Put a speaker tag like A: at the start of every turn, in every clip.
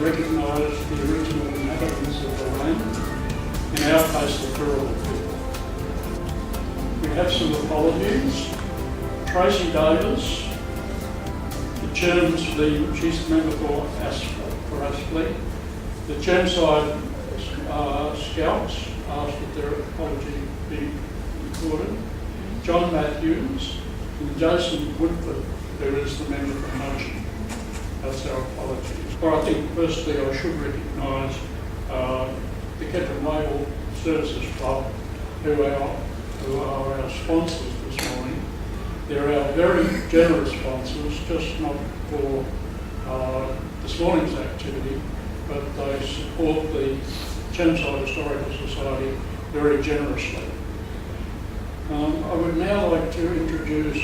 A: recognise the original inhabitants of the land, in our case the Turrbal people. We have some apologies. Tracy Davis, the Chermside, she's the member for Aspley. The Chermside Scouts asked that their apology be recorded. John Matthews and Jason Woodford, who is the member for Marchant. That's our apologies. But I think firstly I should recognise the Kettering Whale Services Club, who are our sponsors this morning. They're our very generous sponsors, just not for this morning's activity, but they support the Chermside Historical Society very generously. I would now like to introduce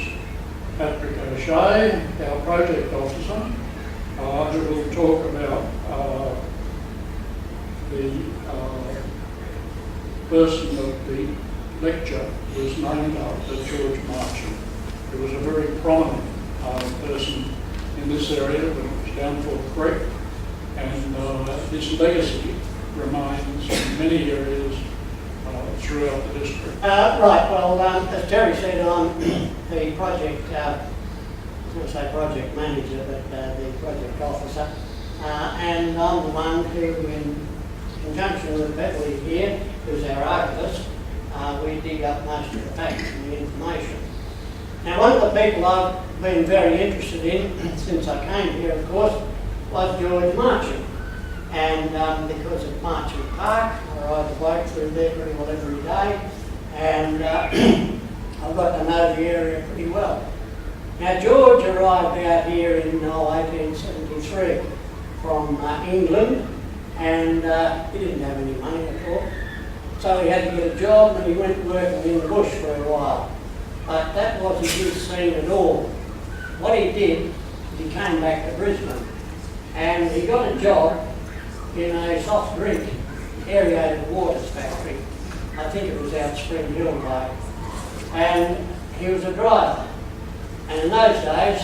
A: Patrick O'Shea, our project officer, who will talk about the person that the lecture was named after, George Marchant, who was a very prominent person in this area when it was Downfall Creek, and his legacy remains in many areas throughout the district.
B: Right, well, as Terry said, I'm the project, I was going to say project manager, but the project officer, and I'm the one who, in conjunction with Beverly here, who's our archivist, we dig up most of the facts and the information. Now, one of the people I've been very interested in, since I came here, of course, was George Marchant. And because of Marchant Park, I ride the bike through there pretty well every day, and I've got to know the area pretty well. Now, George arrived out here in 1873 from England, and he didn't have any money at all. So he had to get a job, and he went working in the bush for a while. But that wasn't his scene at all. What he did, he came back to Brisbane, and he got a job in a soft drink aerated waters factory. I think it was out Spring Hill way. And he was a driver. And in those days,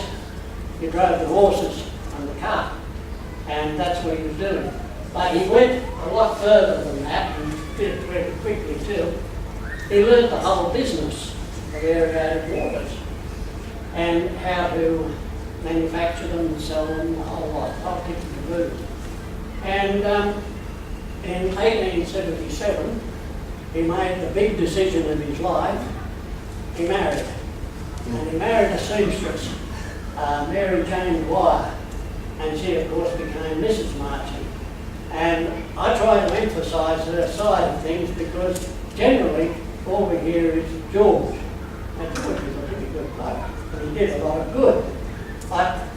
B: he drove the horses and the cart. And that's what he was doing. But he went a lot further than that, and did it very quickly too. He learned the whole business of aerated waters and how to manufacture them and sell them, the whole lot, whole kit and caboodle. And in 1877, he made the big decision of his life. He married. And he married a seamstress, Mary Jane Dwyer, and she, of course, became Mrs. Marchant. And I try to emphasise her side of things because generally all we hear is George. And George was a pretty good bloke, and he did a lot of good. But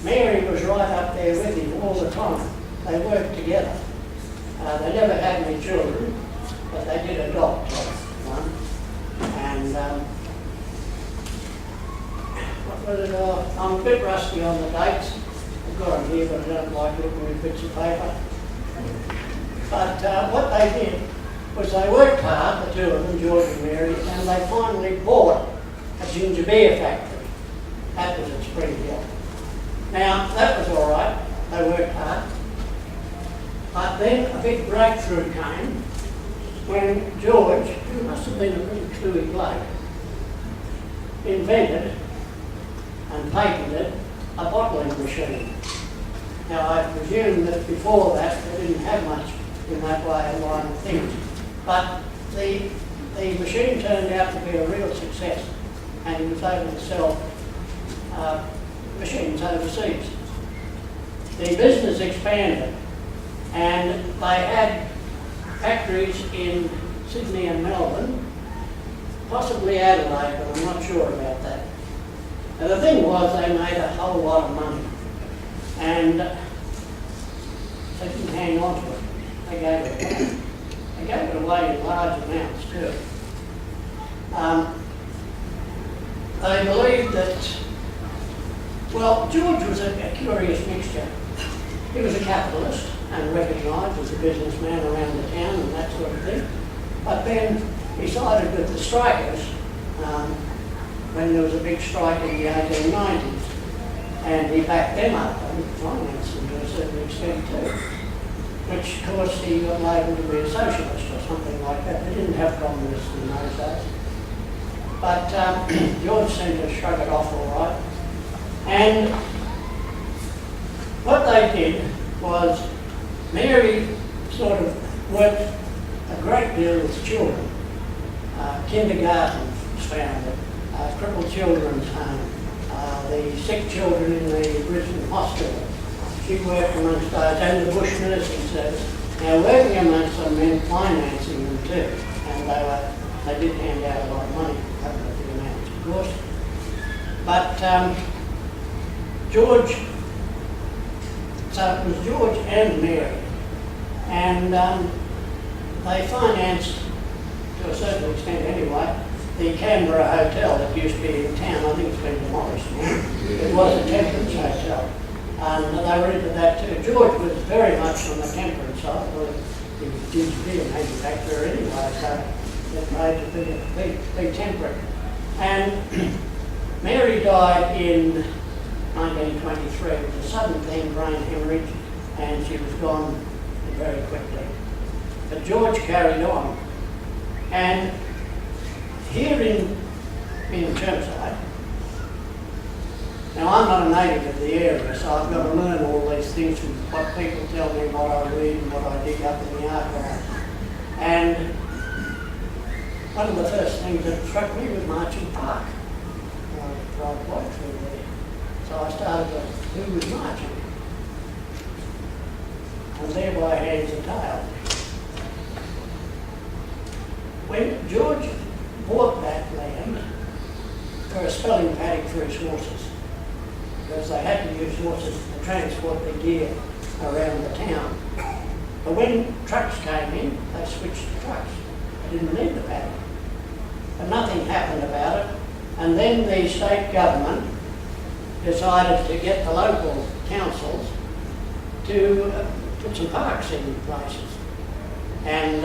B: Mary was right up there with him all the time. They worked together. They never had any children, but they did adopt one. And what was it? I'm a bit rusty on the dates. I've got them here, but I don't like looking at bits of paper. But what they did was they worked hard, the two of them, George and Mary, and they finally bought a ginger beer factory. That was at Spring Hill. Now, that was all right. They worked hard. But then a big breakthrough came when George, who must have been a pretty cluey bloke, invented and patented a bottling machine. Now, I presume that before that they didn't have much in that way of line of things. But the machine turned out to be a real success, and he was able to sell machines overseas. The business expanded, and they had factories in Sydney and Melbourne, possibly Adelaide, but I'm not sure about that. Now, the thing was they made a whole lot of money, and they didn't hang on to it. They gave it away. They gave it away in large amounts too. They believed that, well, George was a curious mixture. He was a capitalist and recognised as a businessman around the town and that sort of thing. But then he sided with the strikers when there was a big strike in the 1890s. and he backed them up and financed them to a certain extent too. Which, of course, he got labelled to be a socialist or something like that. They didn't have communists in those days. But George seemed to shrug it off all right. And what they did was Mary sort of worked a great deal with children. Kindergarten was founded, crippled children's home, the sick children in the Brisbane hospital. She worked amongst those, and the bush nursing service. Now, working amongst them meant financing them too, and they did hand out a lot of money, a couple of the amounts, of course. But George, so it was George and Mary, and they financed, to a certain extent anyway, the Canberra Hotel that used to be in town. I think it's been demolished now. It was a temperance hotel. And they were into that too. George was very much on the temperance side. Well, he did be a manufacturer anyway, so it made to be temperate. And Mary died in 1923 with a sudden brain hemorrhage, and she was gone very quickly. But George carried on. And here in Chermside, now I'm not a native of the area, so I've got to learn all these things from what people tell me, what I read and what I dig up in the archives. And one of the first things that struck me was Marchant Park. I drove right through there. So I started to, who was Marchant? And there by hands and tails. When George bought that land for a spelling paddock for his horses, because they had to use horses to transport their gear around the town. But when trucks came in, they switched to trucks. They didn't need the paddock. But nothing happened about it. And then the state government decided to get the local councils to put some parks in places. And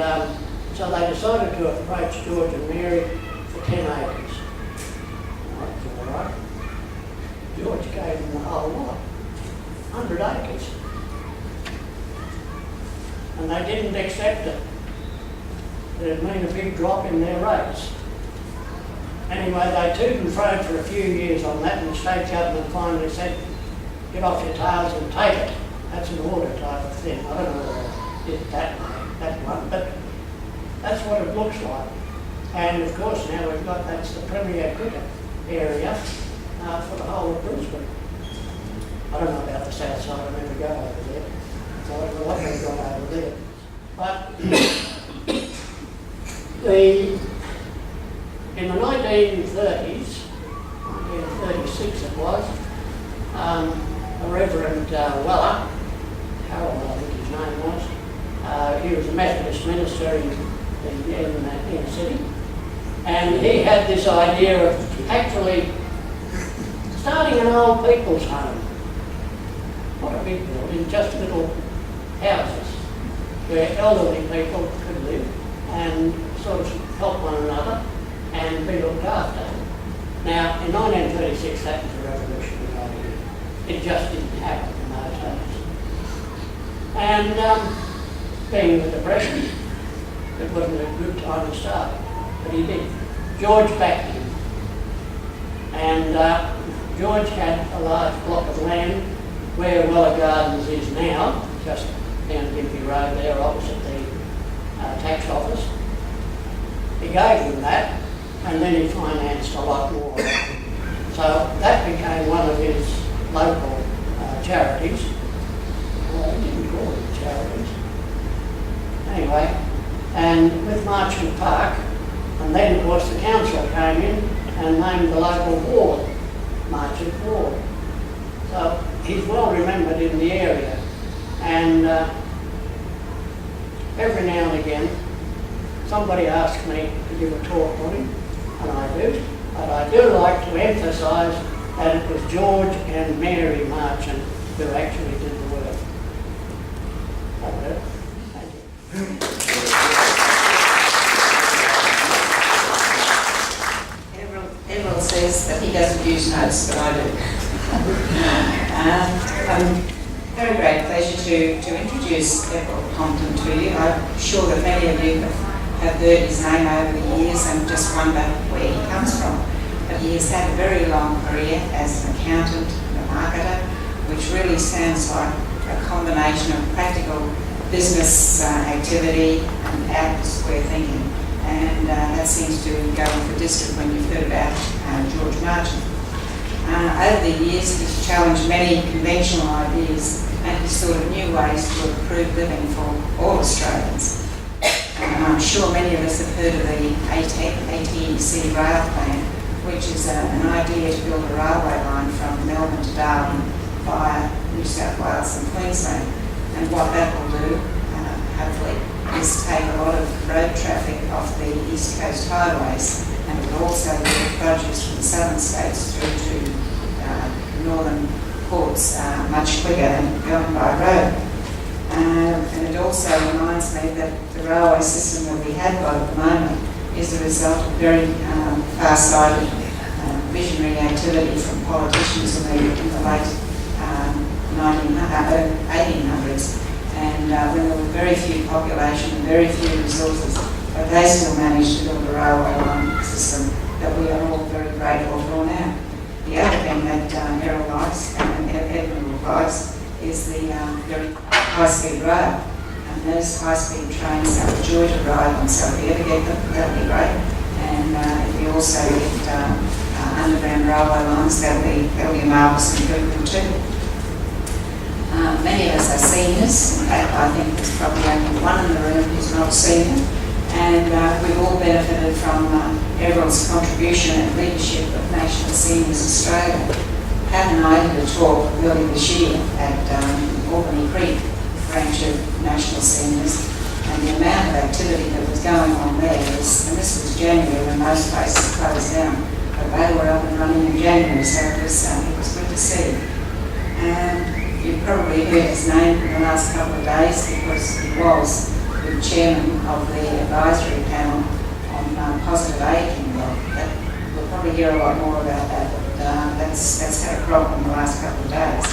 B: so they decided to approach George and Mary for 10 acres. That's all right. George gave them the whole lot, 100 acres. And they didn't accept it. It would mean a big drop in their rates. Anyway, they toed and froed for a few years on that, and the state government finally said, get off your tails and take it. That's an order type of thing. I don't know whether they did that one, but that's what it looks like. And of course now we've got, that's the premier cricket area for the whole of Brisbane. I don't know about the south side, I never go over there. So I don't know what they've got over there. But in the 1930s, 1936 it was, a Reverend Weller, Harold I think his name was, he was a Methodist minister in the city, and he had this idea of actually starting an old people's home. Not a big building, just little houses where elderly people could live and sort of help one another and be looked after. Now, in 1936, that was a revolutionary idea. It just didn't happen in those days. And being the Depression, it wasn't a good time to start, but he did. George backed him. And George had a large block of land where Weller Gardens is now, just down Gympie Road there, opposite the tax office. He gave him that, and then he financed a lot more. So that became one of his local charities. He didn't call it charities. Anyway, and with Marchant Park, and then of course the council came in and named the local ward Marchant Ward. So he's well remembered in the area, and every now and again somebody asks me to give a talk on him, and I do, but I do like to emphasise that it was George and Mary Marchant who actually did the work. Okay. Thank you.
C: Everald says that he doesn't use notes, but I do. Very great pleasure to introduce Everald Compton to you. I'm sure that many of you have heard his name over the years and just wonder where he comes from. But he has had a very long career as an accountant and a marketer, which really sounds like a combination of practical business activity and out of the square thinking. And that seems to go with the district when you've heard about George Marchant. Over the years, he's challenged many conventional ideas and he's thought of new ways to improve living for all Australians. I'm sure many of us have heard of the ATEC rail plan, which is an idea to build a railway line from Melbourne to Darwin via New South Wales and Queensland. And what that will do, hopefully, is take a lot of road traffic off the East Coast highways, and it will also move produce from the southern states through to northern ports much quicker than going by road. And it also reminds me that the railway system that we have got at the moment is a result of very far-sighted visionary activity from politicians in the late 1800s. And when there were very few population and very few resources, but they still managed to build a railway line system that we are all very grateful for now. The other thing that Errol likes and Everald likes is the very high-speed rail. And those high-speed trains are a joy to ride on, so if we ever get them, that'll be great. And if we also get underground railway lines, that'll be a marvellous improvement too. Many of us are seniors. In fact, I think there's probably only one in the room who's not a senior. And we've all benefited from Everald's contribution and leadership of National Seniors Australia. Pat and I did a talk earlier this year at Albany Creek branch of National Seniors, and the amount of activity that was going on there was, and this was January when most places closed down, but they were up and running in January, so it was good to see. You've probably heard his name in the last couple of days because he was the chairman of the advisory panel on positive ageing. We'll probably hear a lot more about that, but that's had a problem the last couple of days.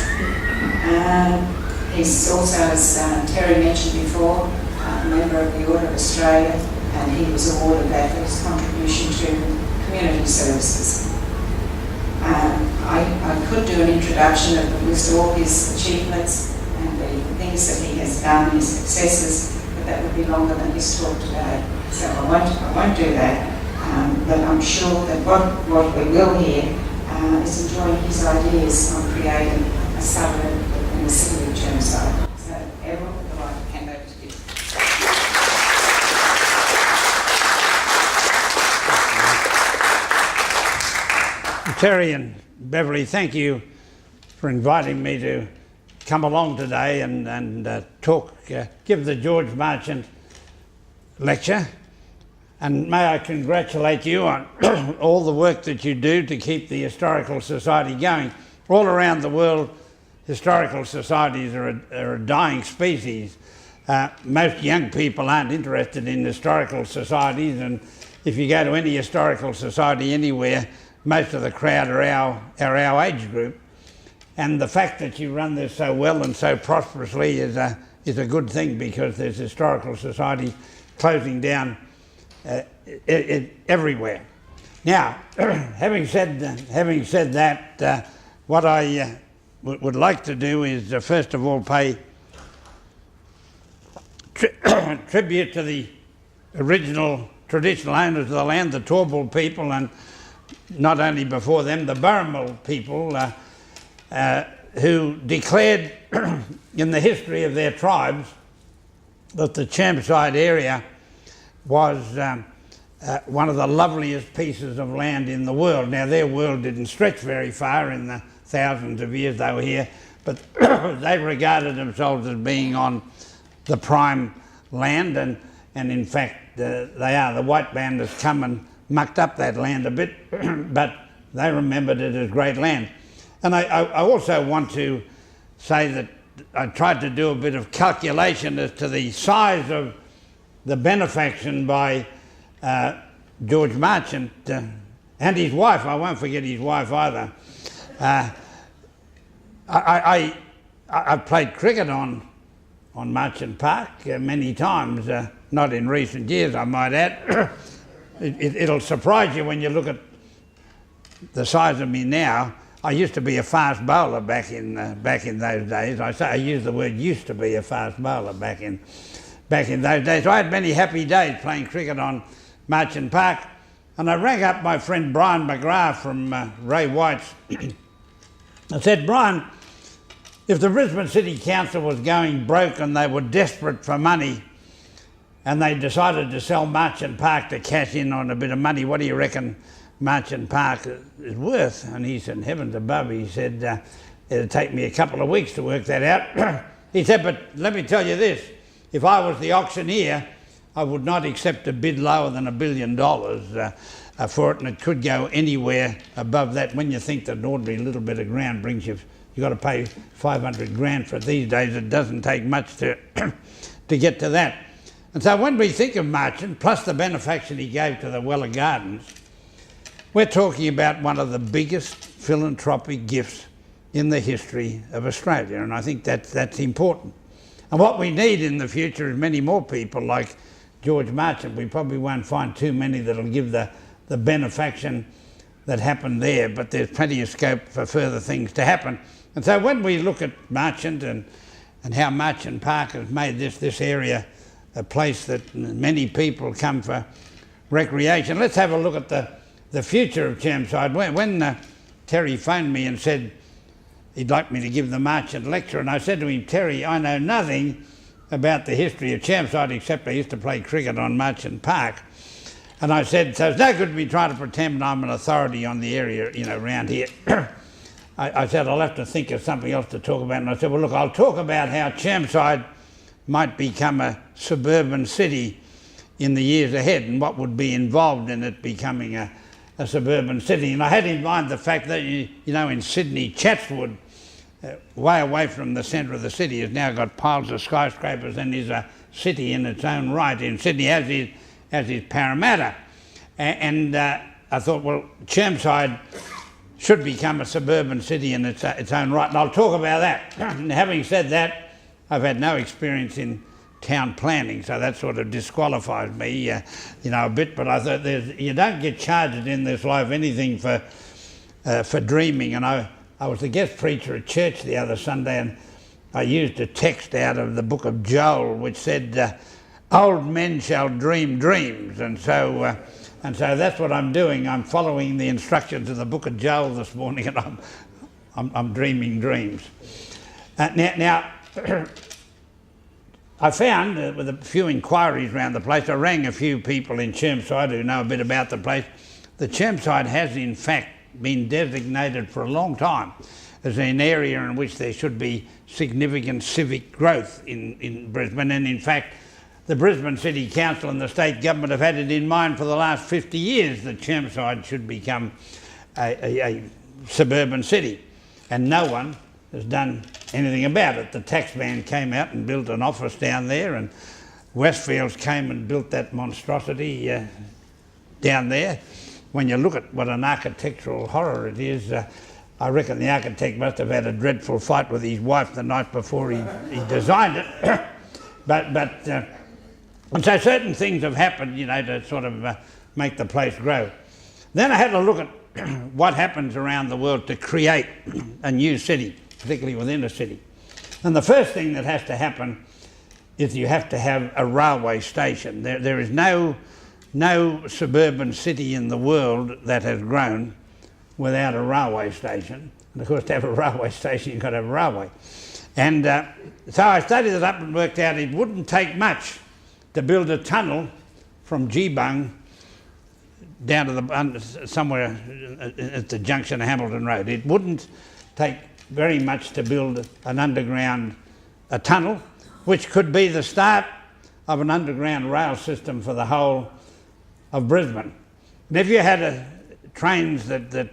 C: He's also, as Terry mentioned before, a member of the Order of Australia, and he was awarded that for his contribution to community services. I could do an introduction of list all his achievements and the things that he has done, his successes, but that would be longer than his talk today. So I won't do that. But I'm sure that what we will hear is enjoying his ideas on creating a suburb in the city of Chermside. So, Everald, I'd like to hand over to you.
D: Terry and Beverly, thank you for inviting me to come along today and talk, give the George Marchant lecture. And may I congratulate you on all the work that you do to keep the Historical Society going. All around the world, historical societies are a dying species. Most young people aren't interested in historical societies, and if you go to any historical society anywhere, most of the crowd are our age group. And the fact that you run this so well and so prosperously is a good thing, because there's historical societies closing down everywhere. Now, having said that, what I would like to do is first of all pay tribute to the original traditional owners of the land, the Turrbal people, and not only before them, the Burrumbal people, who declared in the history of their tribes that the Chermside area was one of the loveliest pieces of land in the world. Now, their world didn't stretch very far in the thousands of years they were here, but they regarded themselves as being on the prime land, and in fact they are. The white band has come and mucked up that land a bit, but they remembered it as great land. And I also want to say that I tried to do a bit of calculation as to the size of the benefaction by George Marchant and his wife. I won't forget his wife either. I've played cricket on Marchant Park many times, not in recent years, I might add. It'll surprise you when you look at the size of me now. I used to be a fast bowler back in those days. I use the word used to be a fast bowler back in those days. So I had many happy days playing cricket on Marchant Park, and I rang up my friend Brian McGrath from Ray White's. I said, Brian, if the Brisbane City Council was going broke and they were desperate for money and they decided to sell Marchant Park to cash in on a bit of money, what do you reckon Marchant Park is worth? And he said, heavens above, he said, it'll take me a couple of weeks to work that out. He said, but let me tell you this, if I was the auctioneer, I would not accept a bid lower than $1 billion for it, and it could go anywhere above that. When you think that an ordinary little bit of ground brings you've got to pay 500 grand for it these days, it doesn't take much to get to that. And so when we think of Marchant, plus the benefaction he gave to the Weller Gardens, we're talking about one of the biggest philanthropic gifts in the history of Australia, and I think that's important. And what we need in the future is many more people like George Marchant. We probably won't find too many that'll give the benefaction that happened there, but there's plenty of scope for further things to happen. And so when we look at Marchant and how Marchant Park has made this area a place that many people come for recreation, let's have a look at the future of Chermside. When Terry phoned me and said he'd like me to give the Marchant lecture, and I said to him, Terry, I know nothing about the history of Chermside except I used to play cricket on Marchant Park. And I said, so it's no good me trying to pretend I'm an authority on the area, around here. I said, I'll have to think of something else to talk about. And I said, well, look, I'll talk about how Chermside might become a suburban city in the years ahead and what would be involved in it becoming a suburban city. And I had in mind the fact that, in Sydney, Chatswood, way away from the centre of the city, has now got piles of skyscrapers and is a city in its own right. In Sydney, as is Parramatta. And I thought, well, Chermside should become a suburban city in its own right, and I'll talk about that. And having said that, I've had no experience in town planning, so that sort of disqualifies me, a bit. But I thought you don't get charged in this life anything for dreaming. And I was the guest preacher at church the other Sunday, and I used a text out of the book of Joel, which said, "Old men shall dream dreams," and so that's what I'm doing. I'm following the instructions of the book of Joel this morning, and I'm dreaming dreams. Now. I found, with a few inquiries around the place, I rang a few people in Chermside who know a bit about the place, that Chermside has in fact been designated for a long time as an area in which there should be significant civic growth in Brisbane. And in fact, the Brisbane City Council and the state government have had it in mind for the last 50 years that Chermside should become a suburban city. And no one has done anything about it. The tax man came out and built an office down there, and Westfields came and built that monstrosity down there. When you look at what an architectural horror it is, I reckon the architect must have had a dreadful fight with his wife the night before he designed it. And so certain things have happened, to sort of make the place grow. Then I had to look at what happens around the world to create a new city, particularly within a city. And the first thing that has to happen is you have to have a railway station. There is no suburban city in the world that has grown without a railway station. And of course, to have a railway station, you've got to have a railway. And so I studied it up and worked out it wouldn't take much to build a tunnel from Geebung down to somewhere at the junction of Hamilton Road. It wouldn't take very much to build an underground tunnel, which could be the start of an underground rail system for the whole of Brisbane. And if you had trains that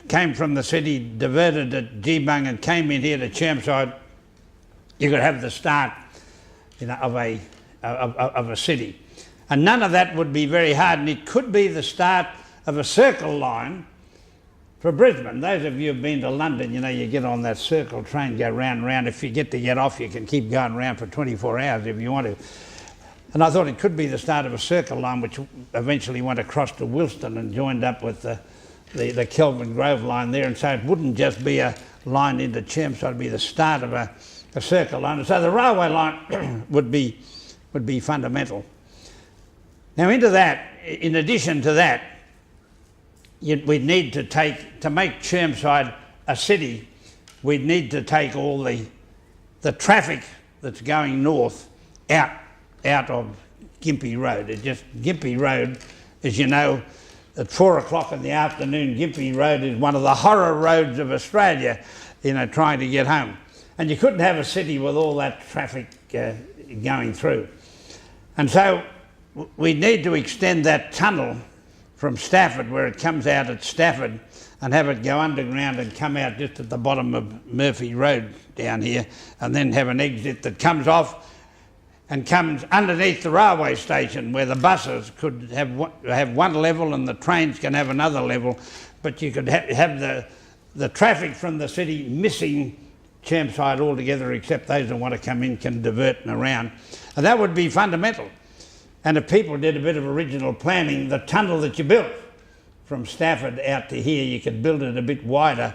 D: came from the city, diverted at Geebung and came in here to Chermside, you could have the start of a city. And none of that would be very hard, and it could be the start of a circle line for Brisbane. Those of you who've been to London, you know, you get on that circle train, go round and round. If you get to get off, you can keep going round for 24 hours if you want to. And I thought it could be the start of a circle line which eventually went across to Wilston and joined up with the Kelvin Grove line there, and so it wouldn't just be a line into Chermside, it'd be the start of a circle line. And so the railway line would be fundamental. Now into that, in addition to that, we'd need to make Chermside a city, we'd need to take all the traffic that's going north out of Gympie Road. Gympie Road, as you know, at 4 o'clock in the afternoon, Gympie Road is one of the horror roads of Australia, you know, trying to get home. And you couldn't have a city with all that traffic going through. And so we need to extend that tunnel from Stafford, where it comes out at Stafford, and have it go underground and come out just at the bottom of Murphy Road down here, and then have an exit that comes off and comes underneath the railway station, where the buses could have one level and the trains can have another level, but you could have the traffic from the city missing Chermside altogether, except those that want to come in can divert and around. And that would be fundamental. And if people did a bit of original planning, the tunnel that you built from Stafford out to here, you could build it a bit wider,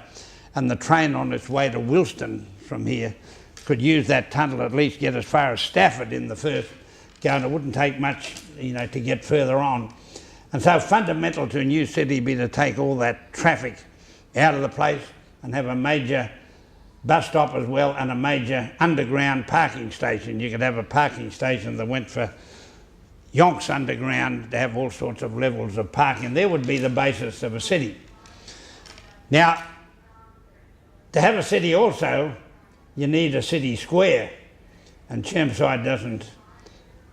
D: and the train on its way to Wilston from here could use that tunnel, at least get as far as Stafford in the first go, and it wouldn't take much, you know, to get further on. And so fundamental to a new city would be to take all that traffic out of the place and have a major bus stop as well, and a major underground parking station. You could have a parking station that went for Yonks underground to have all sorts of levels of parking. There would be the basis of a city. Now, to have a city also, you need a city square, and Chermside doesn't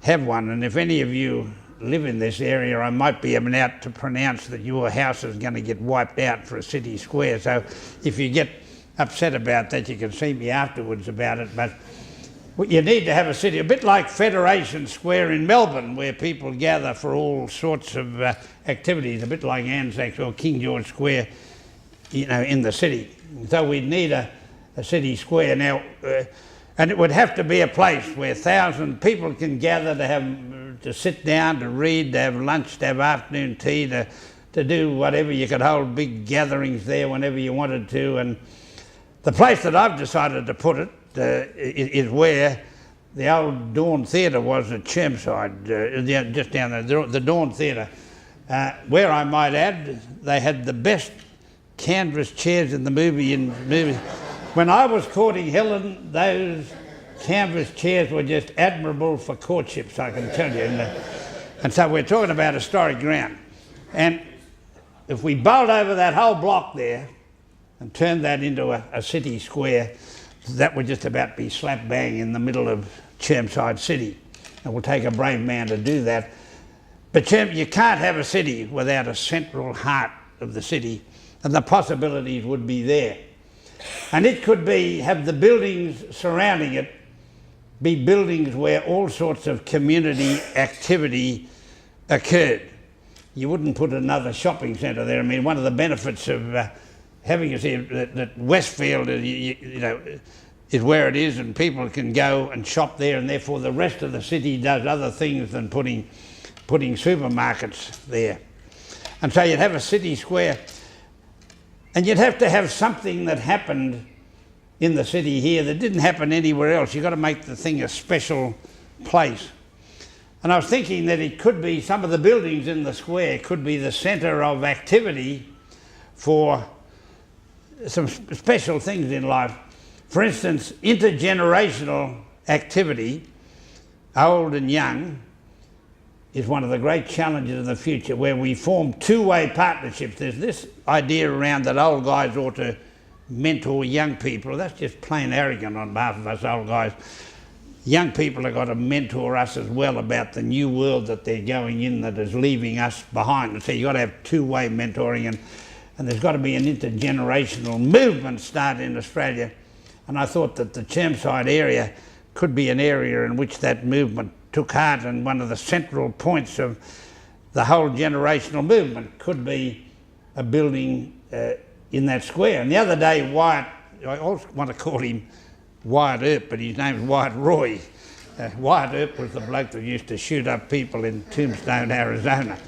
D: have one. And if any of you live in this area, I might be about to pronounce that your house is going to get wiped out for a city square. So if you get upset about that, you can see me afterwards about it. But you need to have a city, a bit like Federation Square in Melbourne, where people gather for all sorts of activities, a bit like Anzac or King George Square, you know, in the city. So we'd need a city square now, and it would have to be a place where 1,000 people can gather to sit down, to read, to have lunch, to have afternoon tea, to do whatever. You could hold big gatherings there whenever you wanted to. And the place that I've decided to put it is where the old Dawn Theatre was at Chermside, just down there, the Dawn Theatre, where I might add, they had the best canvas chairs in the movie. When I was courting Helen, those canvas chairs were just admirable for courtships, I can tell you. And so we're talking about historic ground. And if we bolt over that whole block there and turn that into a city square, that would just about be slap bang in the middle of Chermside City. It will take a brave man to do that. But you can't have a city without a central heart of the city, and the possibilities would be there. And it could have the buildings surrounding it be buildings where all sorts of community activity occurred. You wouldn't put another shopping centre there. I mean, one of the benefits of having a city that Westfield is where it is, and people can go and shop there, and therefore the rest of the city does other things than putting supermarkets there. And so you'd have a city square. And you'd have to have something that happened in the city here that didn't happen anywhere else. You've got to make the thing a special place. And I was thinking that it could be, some of the buildings in the square could be the centre of activity for some special things in life. For instance, intergenerational activity, old and young, is one of the great challenges of the future, where we form two-way partnerships. There's this idea around that old guys ought to mentor young people. That's just plain arrogant on behalf of us old guys. Young people have got to mentor us as well about the new world that they're going in that is leaving us behind. And so you've got to have two-way mentoring, and there's got to be an intergenerational movement started in Australia. And I thought that the Chermside area could be an area in which that movement took heart, and one of the central points of the whole generational movement could be a building in that square. And the other day, Wyatt, I always want to call him Wyatt Earp, but his name's Wyatt Roy. Wyatt Earp was the bloke that used to shoot up people in Tombstone, Arizona.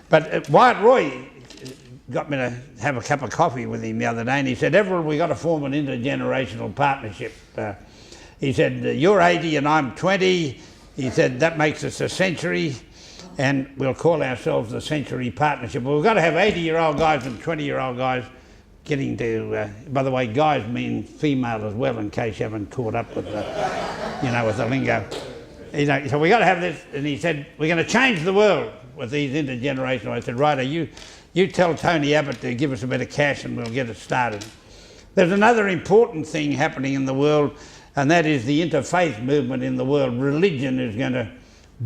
D: But Wyatt Roy got me to have a cup of coffee with him the other day, and he said, Everald, we've got to form an intergenerational partnership. He said, you're 80 and I'm 20. He said, that makes us a century, and we'll call ourselves the Century Partnership. But we've got to have 80-year-old guys and 20-year-old guys getting to, by the way, guys mean female as well, in case you haven't caught up with the, with the lingo. So we got to have this, and he said, we're going to change the world with these intergenerational. I said, right, you tell Tony Abbott to give us a bit of cash and we'll get it started. There's another important thing happening in the world, and that is the interfaith movement in the world. Religion is going to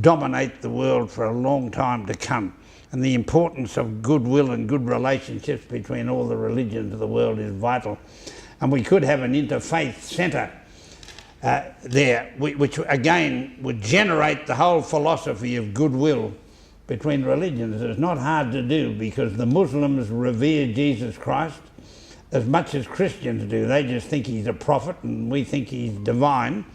D: dominate the world for a long time to come. And the importance of goodwill and good relationships between all the religions of the world is vital. And we could have an interfaith centre there, which again would generate the whole philosophy of goodwill between religions. It's not hard to do, because the Muslims revere Jesus Christ as much as Christians do. They just think he's a prophet and we think he's divine.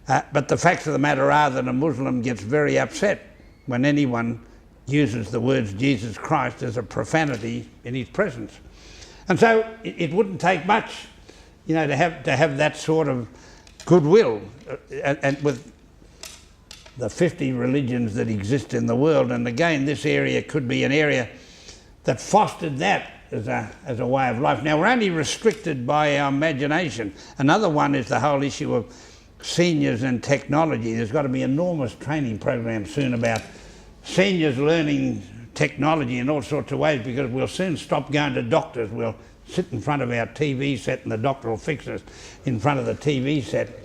D: But the facts of the matter are that a Muslim gets very upset when anyone uses the words Jesus Christ as a profanity in his presence. And so it wouldn't take much, to have that sort of goodwill. And with the 50 religions that exist in the world, and again, this area could be an area that fostered that as a way of life. Now, we're only restricted by our imagination. Another one is the whole issue of seniors and technology. There's got to be enormous training programs soon about seniors learning technology in all sorts of ways, because we'll soon stop going to doctors. We'll sit in front of our TV set and the doctor will fix us in front of the TV set.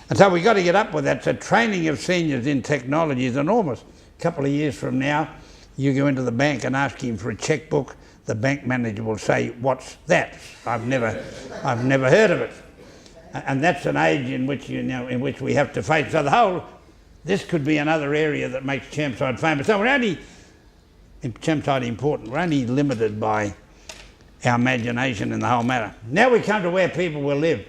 D: And so we've got to get up with that. So training of seniors in technology is enormous. A couple of years from now, you go into the bank and ask him for a checkbook, the bank manager will say, what's that? I've never heard of it. And that's an age in which, in which we have to face. So this could be another area that makes Chermside famous. So Chermside important, we're only limited by our imagination in the whole matter. Now we come to where people will live.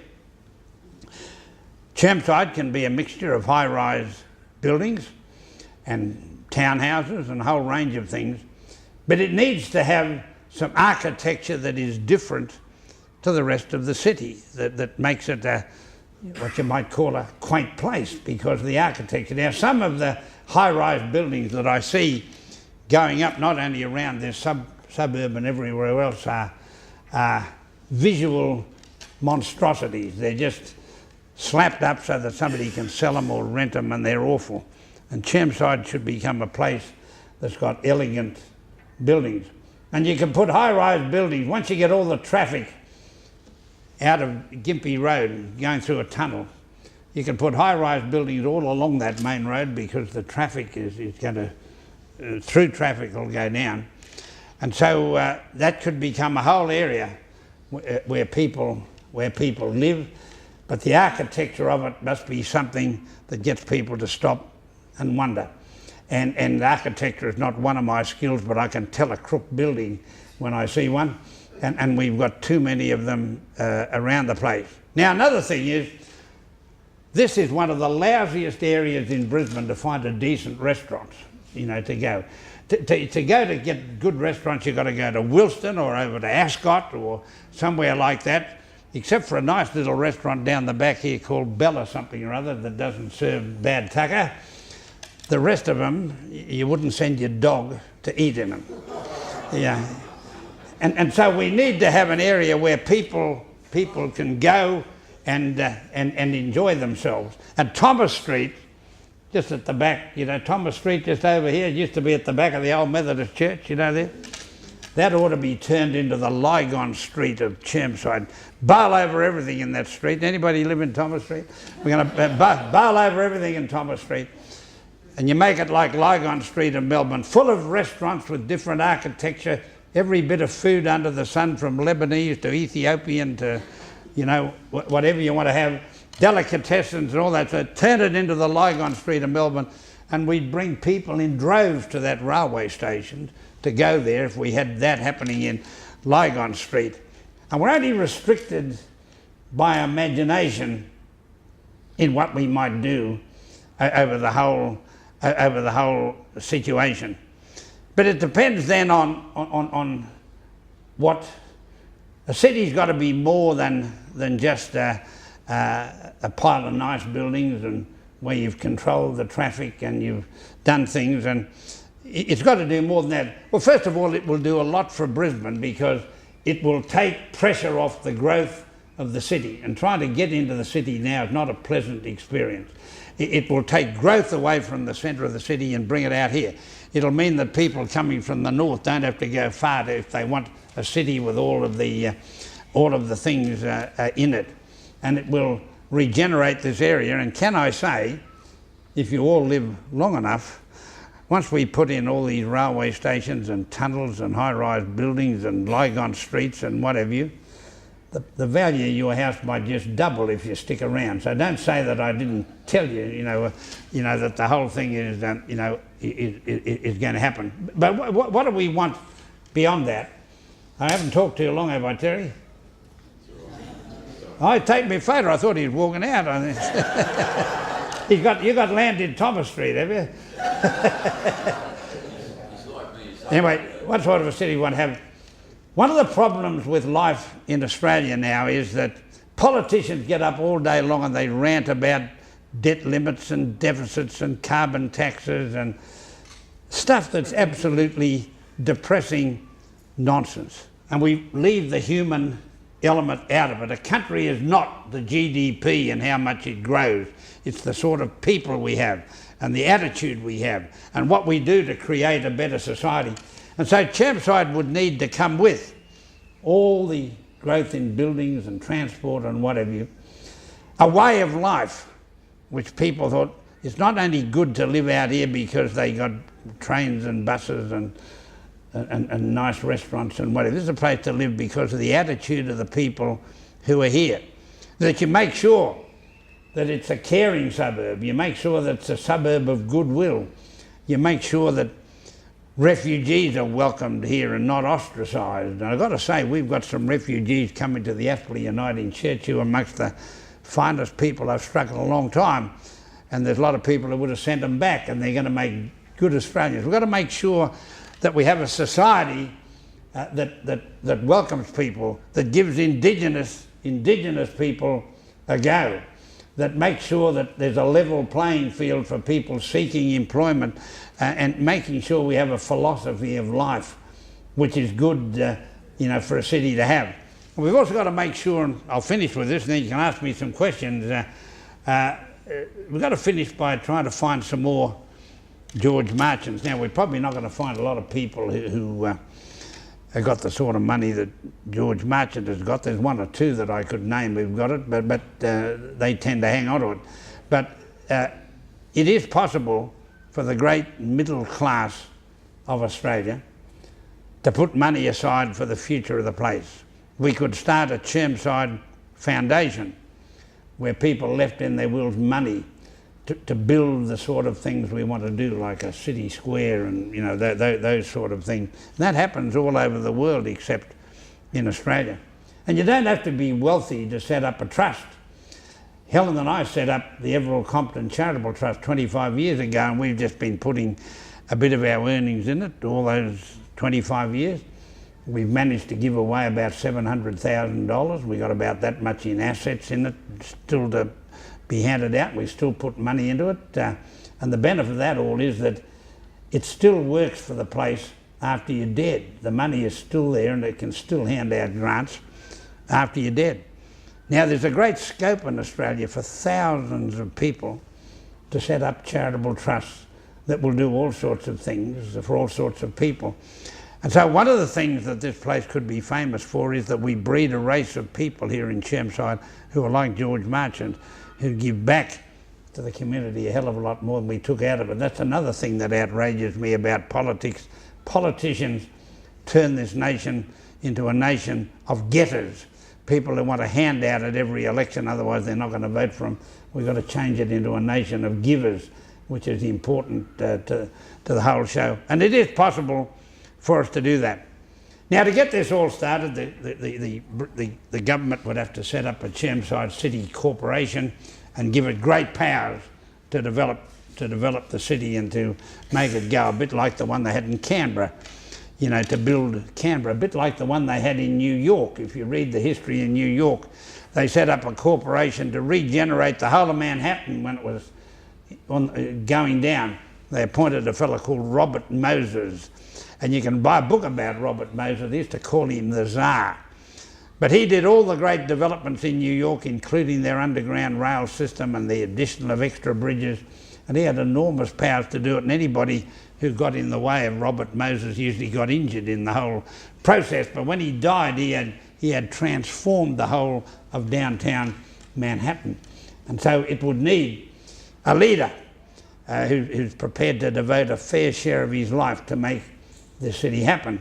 D: Chermside can be a mixture of high-rise buildings and townhouses and a whole range of things, but it needs to have some architecture that is different to the rest of the city, that makes it what you might call a quaint place because of the architecture. Now, some of the high-rise buildings that I see going up, not only around this suburb and everywhere else, are visual monstrosities. They're just slapped up so that somebody can sell them or rent them, and they're awful. And Chermside should become a place that's got elegant buildings. And you can put high-rise buildings, once you get all the traffic out of Gympie Road going through a tunnel, you can put high-rise buildings all along that main road, because the traffic is going to, through traffic will go down. And so that could become a whole area where people live, but the architecture of it must be something that gets people to stop and wonder. And architecture is not one of my skills, but I can tell a crook building when I see one, and we've got too many of them around the place. Now, another thing is, this is one of the lousiest areas in Brisbane to find a decent restaurant, to go. To go to get good restaurants, you've got to go to Wilston or over to Ascot or somewhere like that, except for a nice little restaurant down the back here called Bella something or other that doesn't serve bad tucker. The rest of them, you wouldn't send your dog to eat in them. Yeah. And so we need to have an area where people can go and enjoy themselves. And Thomas Street, just at the back, Thomas Street just over here, it used to be at the back of the old Methodist church, there. That ought to be turned into the Lygon Street of Chermside. Bail over everything in that street. Anybody live in Thomas Street? We're going to bail over everything in Thomas Street. And you make it like Lygon Street in Melbourne, full of restaurants with different architecture, every bit of food under the sun, from Lebanese to Ethiopian to, whatever you want to have, delicatessens and all that. So turn it into the Lygon Street of Melbourne, and we'd bring people in droves to that railway station to go there if we had that happening in Lygon Street. And we're only restricted by imagination in what we might do over the whole situation. But it depends then on what a city's got to be more than just a pile of nice buildings and where you've controlled the traffic and you've done things, and it's got to do more than that. Well, first of all, it will do a lot for Brisbane because it will take pressure off the growth of the city, and trying to get into the city now is not a pleasant experience. It will take growth away from the centre of the city and bring it out here. It'll mean that people coming from the north don't have to go far if they want a city with all of the things in it, and it will regenerate this area. And can I say, if you all live long enough, once we put in all these railway stations and tunnels and high-rise buildings and Lygon Streets and what have you, the value of your house might just double if you stick around. So don't say that I didn't tell you, that the whole thing is, is going to happen. But what do we want beyond that? I haven't talked too long, have I, Terry? I take my photo. I thought he was walking out. You got land in Thomas Street, have you? Anyway, what sort of a city you want to have? One of the problems with life in Australia now is that politicians get up all day long and they rant about debt limits and deficits and carbon taxes and stuff that's absolutely depressing nonsense. And we leave the human element out of it. A country is not the GDP and how much it grows. It's the sort of people we have and the attitude we have and what we do to create a better society. And so Chermside would need to come with all the growth in buildings and transport and what have you, a way of life which people thought it's not only good to live out here because they got trains and buses and nice restaurants and whatever. This is a place to live because of the attitude of the people who are here. That you make sure that it's a caring suburb. You make sure that it's a suburb of goodwill. You make sure that refugees are welcomed here and not ostracised. And I've got to say, we've got some refugees coming to the Aspley Uniting Church who are amongst the finest people I've struck in a long time. And there's a lot of people who would have sent them back, and they're going to make good Australians. We've got to make sure that we have a society that welcomes people, that gives indigenous people a go, that makes sure that there's a level playing field for people seeking employment, and making sure we have a philosophy of life which is good for a city to have. And we've also got to make sure, and I'll finish with this and then you can ask me some questions, we've got to finish by trying to find some more George Marchants. Now, we're probably not going to find a lot of people who have got the sort of money that George Marchant has got. There's one or two that I could name who've got it, but they tend to hang on to it. But it is possible for the great middle class of Australia to put money aside for the future of the place. We could start a Chermside foundation where people left in their wills money to build the sort of things we want to do, like a city square and those sort of things. And that happens all over the world except in Australia. And you don't have to be wealthy to set up a trust. Helen and I set up the Everald Compton Charitable Trust 25 years ago, and we've just been putting a bit of our earnings in it all those 25 years. We've managed to give away about $700,000. We got about that much in assets in it still to be handed out. We still put money into it, and the benefit of that all is that it still works for the place after you're dead. The money is still there and it can still hand out grants after you're dead. Now, there's a great scope in Australia for thousands of people to set up charitable trusts that will do all sorts of things for all sorts of people. And so one of the things that this place could be famous for is that we breed a race of people here in Chermside who are like George Marchant, who give back to the community a hell of a lot more than we took out of it. That's another thing that outrages me about politics. Politicians turn this nation into a nation of getters, people who want a handout at every election, otherwise they're not going to vote for them. We've got to change it into a nation of givers, which is important to the whole show. And it is possible for us to do that. Now, to get this all started, the government would have to set up a Chermside City Corporation and give it great powers to develop the city and to make it go a bit like the one they had in Canberra, you know, to build Canberra, a bit like the one they had in New York. If you read the history in New York, they set up a corporation to regenerate the whole of Manhattan when it was going down. They appointed a fellow called Robert Moses, and you can buy a book about Robert Moses. They used to call him the Tsar. But he did all the great developments in New York, including their underground rail system and the addition of extra bridges, and he had enormous powers to do it, and anybody who got in the way of Robert Moses usually got injured in the whole process. But when he died, he had transformed the whole of downtown Manhattan. And so it would need a leader who's prepared to devote a fair share of his life to make the city happen.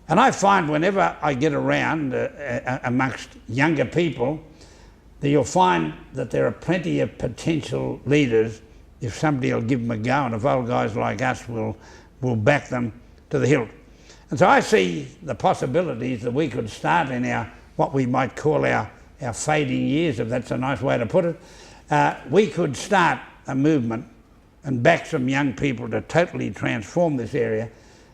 D: And I find whenever I get around amongst younger people, that you'll find that there are plenty of potential leaders if somebody will give them a go, and if old guys like us will back them to the hilt. And so I see the possibilities that we could start in our, what we might call our fading years, if that's a nice way to put it. We could start a movement and back some young people to totally transform this area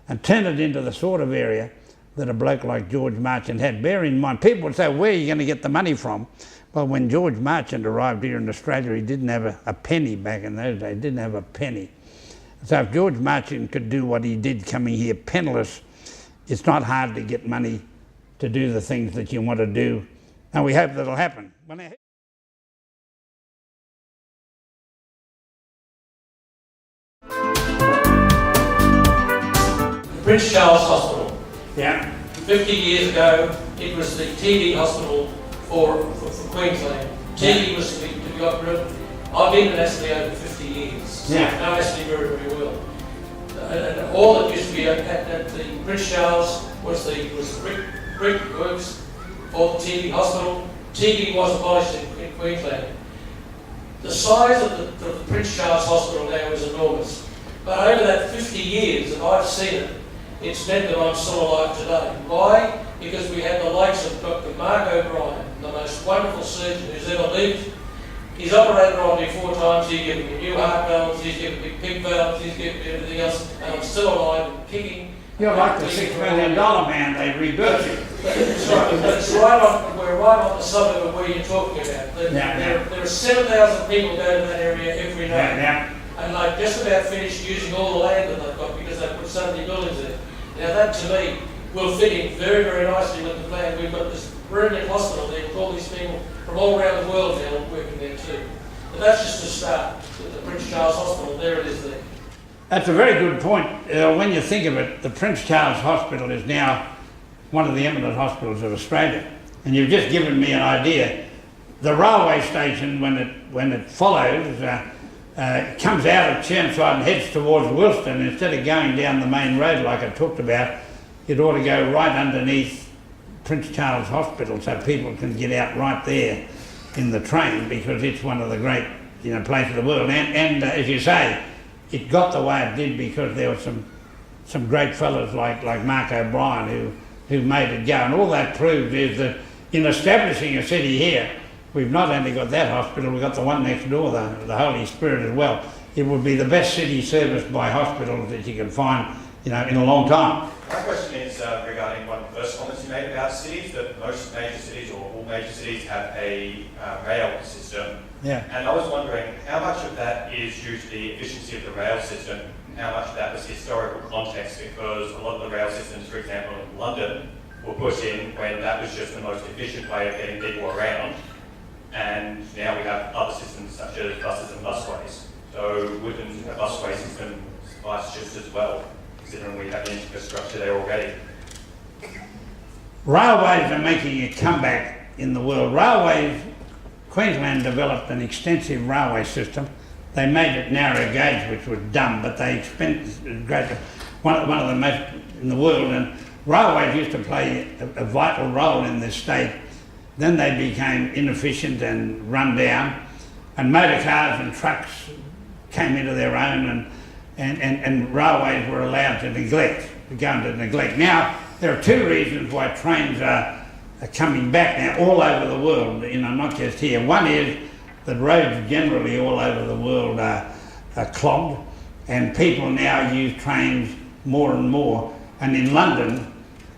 D: and turn it into the sort of area that a bloke like George Marchant had. Bear in mind, people would say, where are you going to get the money from? Well, when George Marchant arrived here in Australia, he didn't have a penny back in those days, didn't have a penny. So if George Marchant could do what he did coming here penniless, it's not hard to get money to do the things that you want to do, and we hope that'll happen.
E: Prince Charles Hospital.
D: Yeah.
E: 50 years ago, it was the TD hospital for Queensland. TD was to be got rid of. I've been in Astley over 50 years.
D: Yeah.
E: I know Astley very, very well. And all that used to be at the Prince Charles was the brick works for the TD hospital. TD was abolished in Queensland. The size of the Prince Charles Hospital now is enormous. But over that 50 years that I've seen it, it's meant that I'm still alive today. Why? Because we had the likes of Dr. Mark O'Brien, the most wonderful surgeon who's ever lived. He's operated on me 4 times, he's given me new heart valves, he's given me pig valves, he's given me everything else, and I'm still alive and kicking.
D: You're like the $6 million man, they rebirthed you.
E: That's right. We're right on the suburb of where you're talking about. There are 7,000 people go to that area every day.
D: Yeah.
E: And they've just about finished using all the land that they've got because they've put so many buildings there. Now that to me will fit in very, very nicely with the plan. We've got this brilliant hospital there with all these people from all around the world now working there too. But that's just a start with the Prince Charles Hospital. There it is there.
D: That's a very good point. When you think of it, the Prince Charles Hospital is now one of the eminent hospitals of Australia. And you've just given me an idea. The railway station, when it follows, comes out of Chermside and heads towards Wilston. Instead of going down the main road like I talked about, it ought to go right underneath Prince Charles Hospital so people can get out right there in the train, because it's one of the great places of the world. And as you say, it got the way it did because there were some great fellows like Mark O'Brien who made it go. And all that proves is that in establishing a city here, we've not only got that hospital, we've got the one next door, the Holy Spirit as well. It would be the best city serviced by hospitals that you can find, in a long time.
F: My question is regarding one of the first comments you made about cities, that most major cities, or all major cities, have a rail system.
D: Yeah.
F: And I was wondering how much of that is due to the efficiency of the rail system, and how much of that was historical context, because a lot of the rail systems, for example, in London, were put in when that was just the most efficient way of getting people around. And now we have other systems such as buses and busways. So wouldn't a busway system suffice just as well, considering we have the infrastructure there already?
D: Railways are making a comeback in the world. Queensland developed an extensive railway system. They made it narrow gauge, which was dumb, but they spent one of the most in the world, and railways used to play a vital role in this state. Then they became inefficient and run down, and motor cars and trucks came into their own, and railways were allowed to go into neglect. Now there are two reasons why trains are coming back now all over the world, you know, not just here. One is that roads generally all over the world are clogged, and people now use trains more and more. And in London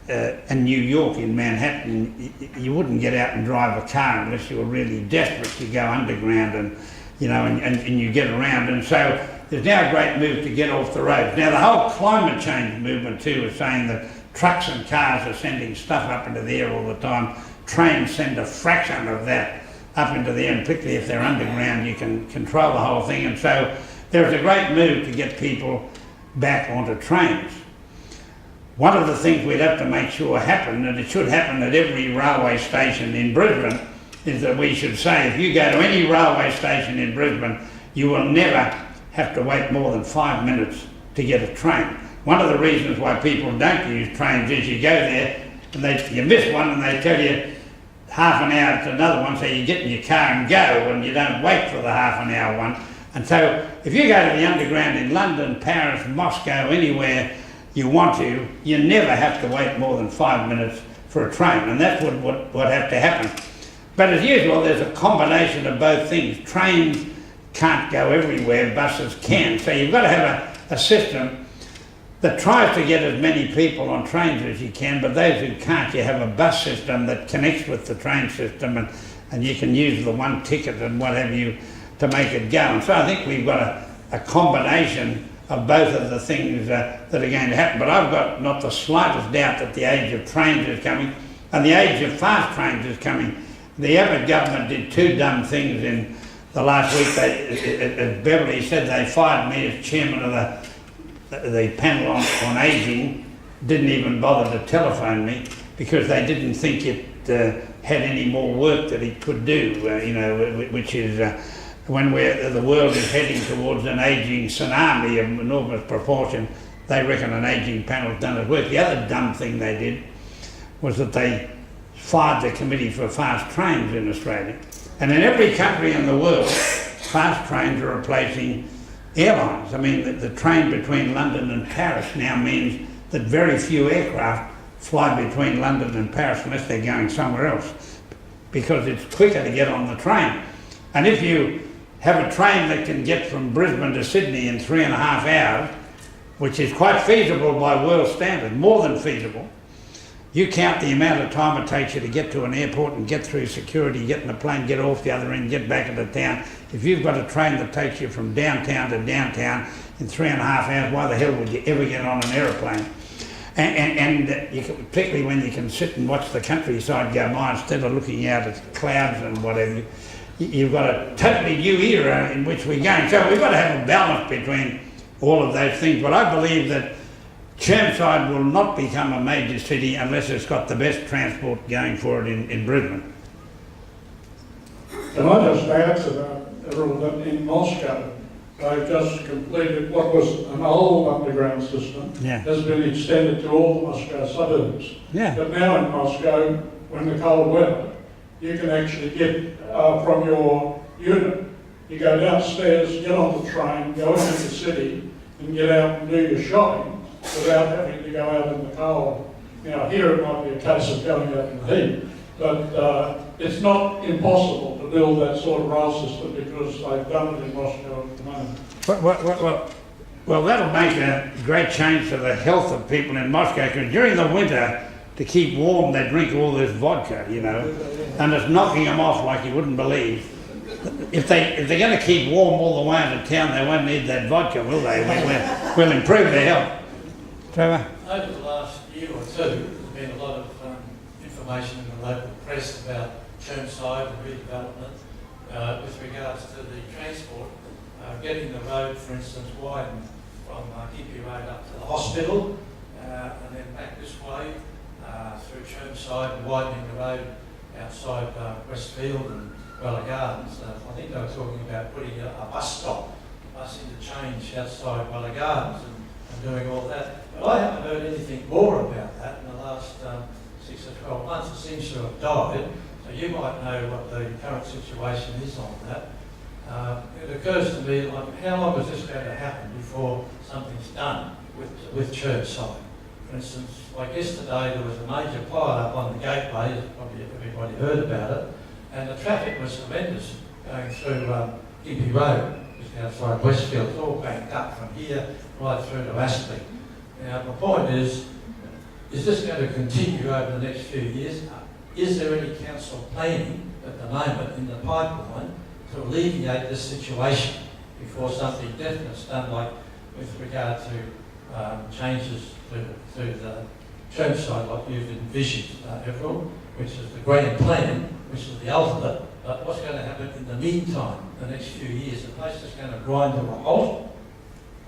D: and New York, in Manhattan, you wouldn't get out and drive a car unless you were really desperate. You go underground and, you know, and you get around. And so there's now a great move to get off the roads. Now the whole climate change movement too is saying that trucks and cars are sending stuff up into the air all the time. Trains send a fraction of that up into the air, and particularly if they're underground, you can control the whole thing. And so there's a great move to get people back onto trains. One of the things we'd have to make sure happen, and it should happen at every railway station in Brisbane, is that we should say if you go to any railway station in Brisbane, you will never have to wait more than 5 minutes to get a train. One of the reasons why people don't use trains is you go there and you miss one and they tell you half an hour to another one, so you get in your car and go, and you don't wait for the half an hour one. And so if you go to the underground in London, Paris, Moscow, anywhere you want to, you never have to wait more than 5 minutes for a train, and that's what have to happen. But as usual, there's a combination of both things. Trains can't go everywhere, buses can. So you've got to have a system that tries to get as many people on trains as you can, but those who can't, you have a bus system that connects with the train system, and you can use the one ticket and what have you to make it go. And so I think we've got a combination of both of the things that are going to happen. But I've got not the slightest doubt that the age of trains is coming, and the age of fast trains is coming. The Everald government did two dumb things in the last week. As Beverly said, they fired me as chairman of the panel on ageing, didn't even bother to telephone me because they didn't think it had any more work that it could do, which is when the world is heading towards an ageing tsunami of enormous proportion, they reckon an ageing panel's done its work. The other dumb thing they did was that they fired the Committee for Fast Trains in Australia. And in every country in the world, fast trains are replacing airlines. I mean, the train between London and Paris now means that very few aircraft fly between London and Paris unless they're going somewhere else, because it's quicker to get on the train. And if you have a train that can get from Brisbane to Sydney in 3.5 hours, which is quite feasible by world standard, more than feasible, you count the amount of time it takes you to get to an airport and get through security, get in a plane, get off the other end, get back into town. If you've got a train that takes you from downtown to downtown in 3.5 hours, why the hell would you ever get on an aeroplane? And you can, particularly when you can sit and watch the countryside go by instead of looking out at clouds and whatever, you've got a totally new era in which we're going. So we've got to have a balance between all of those things. But I believe that Chermside will not become a major city unless it's got the best transport going for it in Brisbane.
A: Can I just add to that, Everald, that in Moscow, they've just completed what was an old underground system, has been extended to all the Moscow suburbs. Yeah. But now in Moscow, when the cold weather, you can actually get from your unit, you go downstairs, get on the train, go into the city, and get out and do your shopping without having to go out in the cold. Now here it might be a case of going out in the heat, but it's not impossible to build that sort of rail system because they've done it in Moscow at the moment.
D: Well, that'll make a great change for the health of people in Moscow, because during the winter, to keep warm, they drink all this vodka, and it's knocking them off like you wouldn't believe. If they're going to keep warm all the way into town, they won't need that vodka, will they? We'll improve their health. Trevor?
E: Over the last year or two, there's been a lot of information in the local press about Chermside and redevelopment with regards to the transport, getting the road, for instance, widened from Hippie Road up to the hospital, and then back this way through Chermside, and widening the road outside Westfield and Bella Gardens. I think they were talking about putting a bus stop, bus interchange outside Bella Gardens and doing all that. But I haven't heard anything more about that in the last 6 or 12 months. It seems to have died. So you might know what the current situation is on that. It occurs to me, like, how long is this going to happen before something's done with Chermside? For For instance, like yesterday there was a major pile-up on the gateway, as probably everybody heard about it, and the traffic was horrendous going through Gympie Road, just outside Westfield. It's all banked up from here right through to Astley. Now, my point is this going to continue over the next few years? Is there any council planning at the moment in the pipeline to alleviate this situation before something definite's done, like with regard to changes to the Chermside, like you've envisioned, Everald, which is the grand plan, which is the ultimate. But what's going to happen in the meantime, the next few years? The place is going to grind to a halt.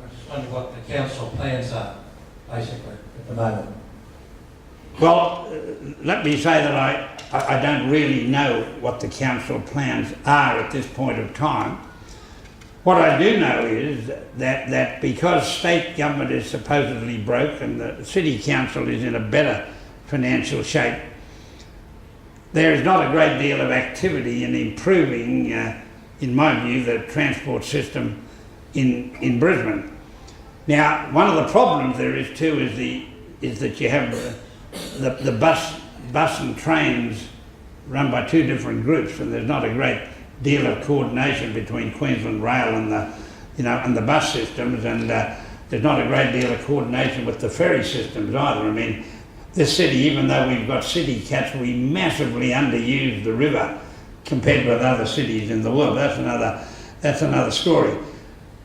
E: I just wonder what the council plans are, basically, at the moment.
D: Well, let me say that I don't really know what the council plans are at this point of time. What I do know is that because state government is supposedly broke and the city council is in a better financial shape, there is not a great deal of activity in improving, in my view, the transport system in Brisbane. Now, one of the problems there is too is that you have the bus and trains run by two different groups, and there's not a great deal of coordination between Queensland Rail and the bus systems, and there's not a great deal of coordination with the ferry systems either. I mean, this city, even though we've got city cats, we massively underuse the river compared with other cities in the world. That's another story.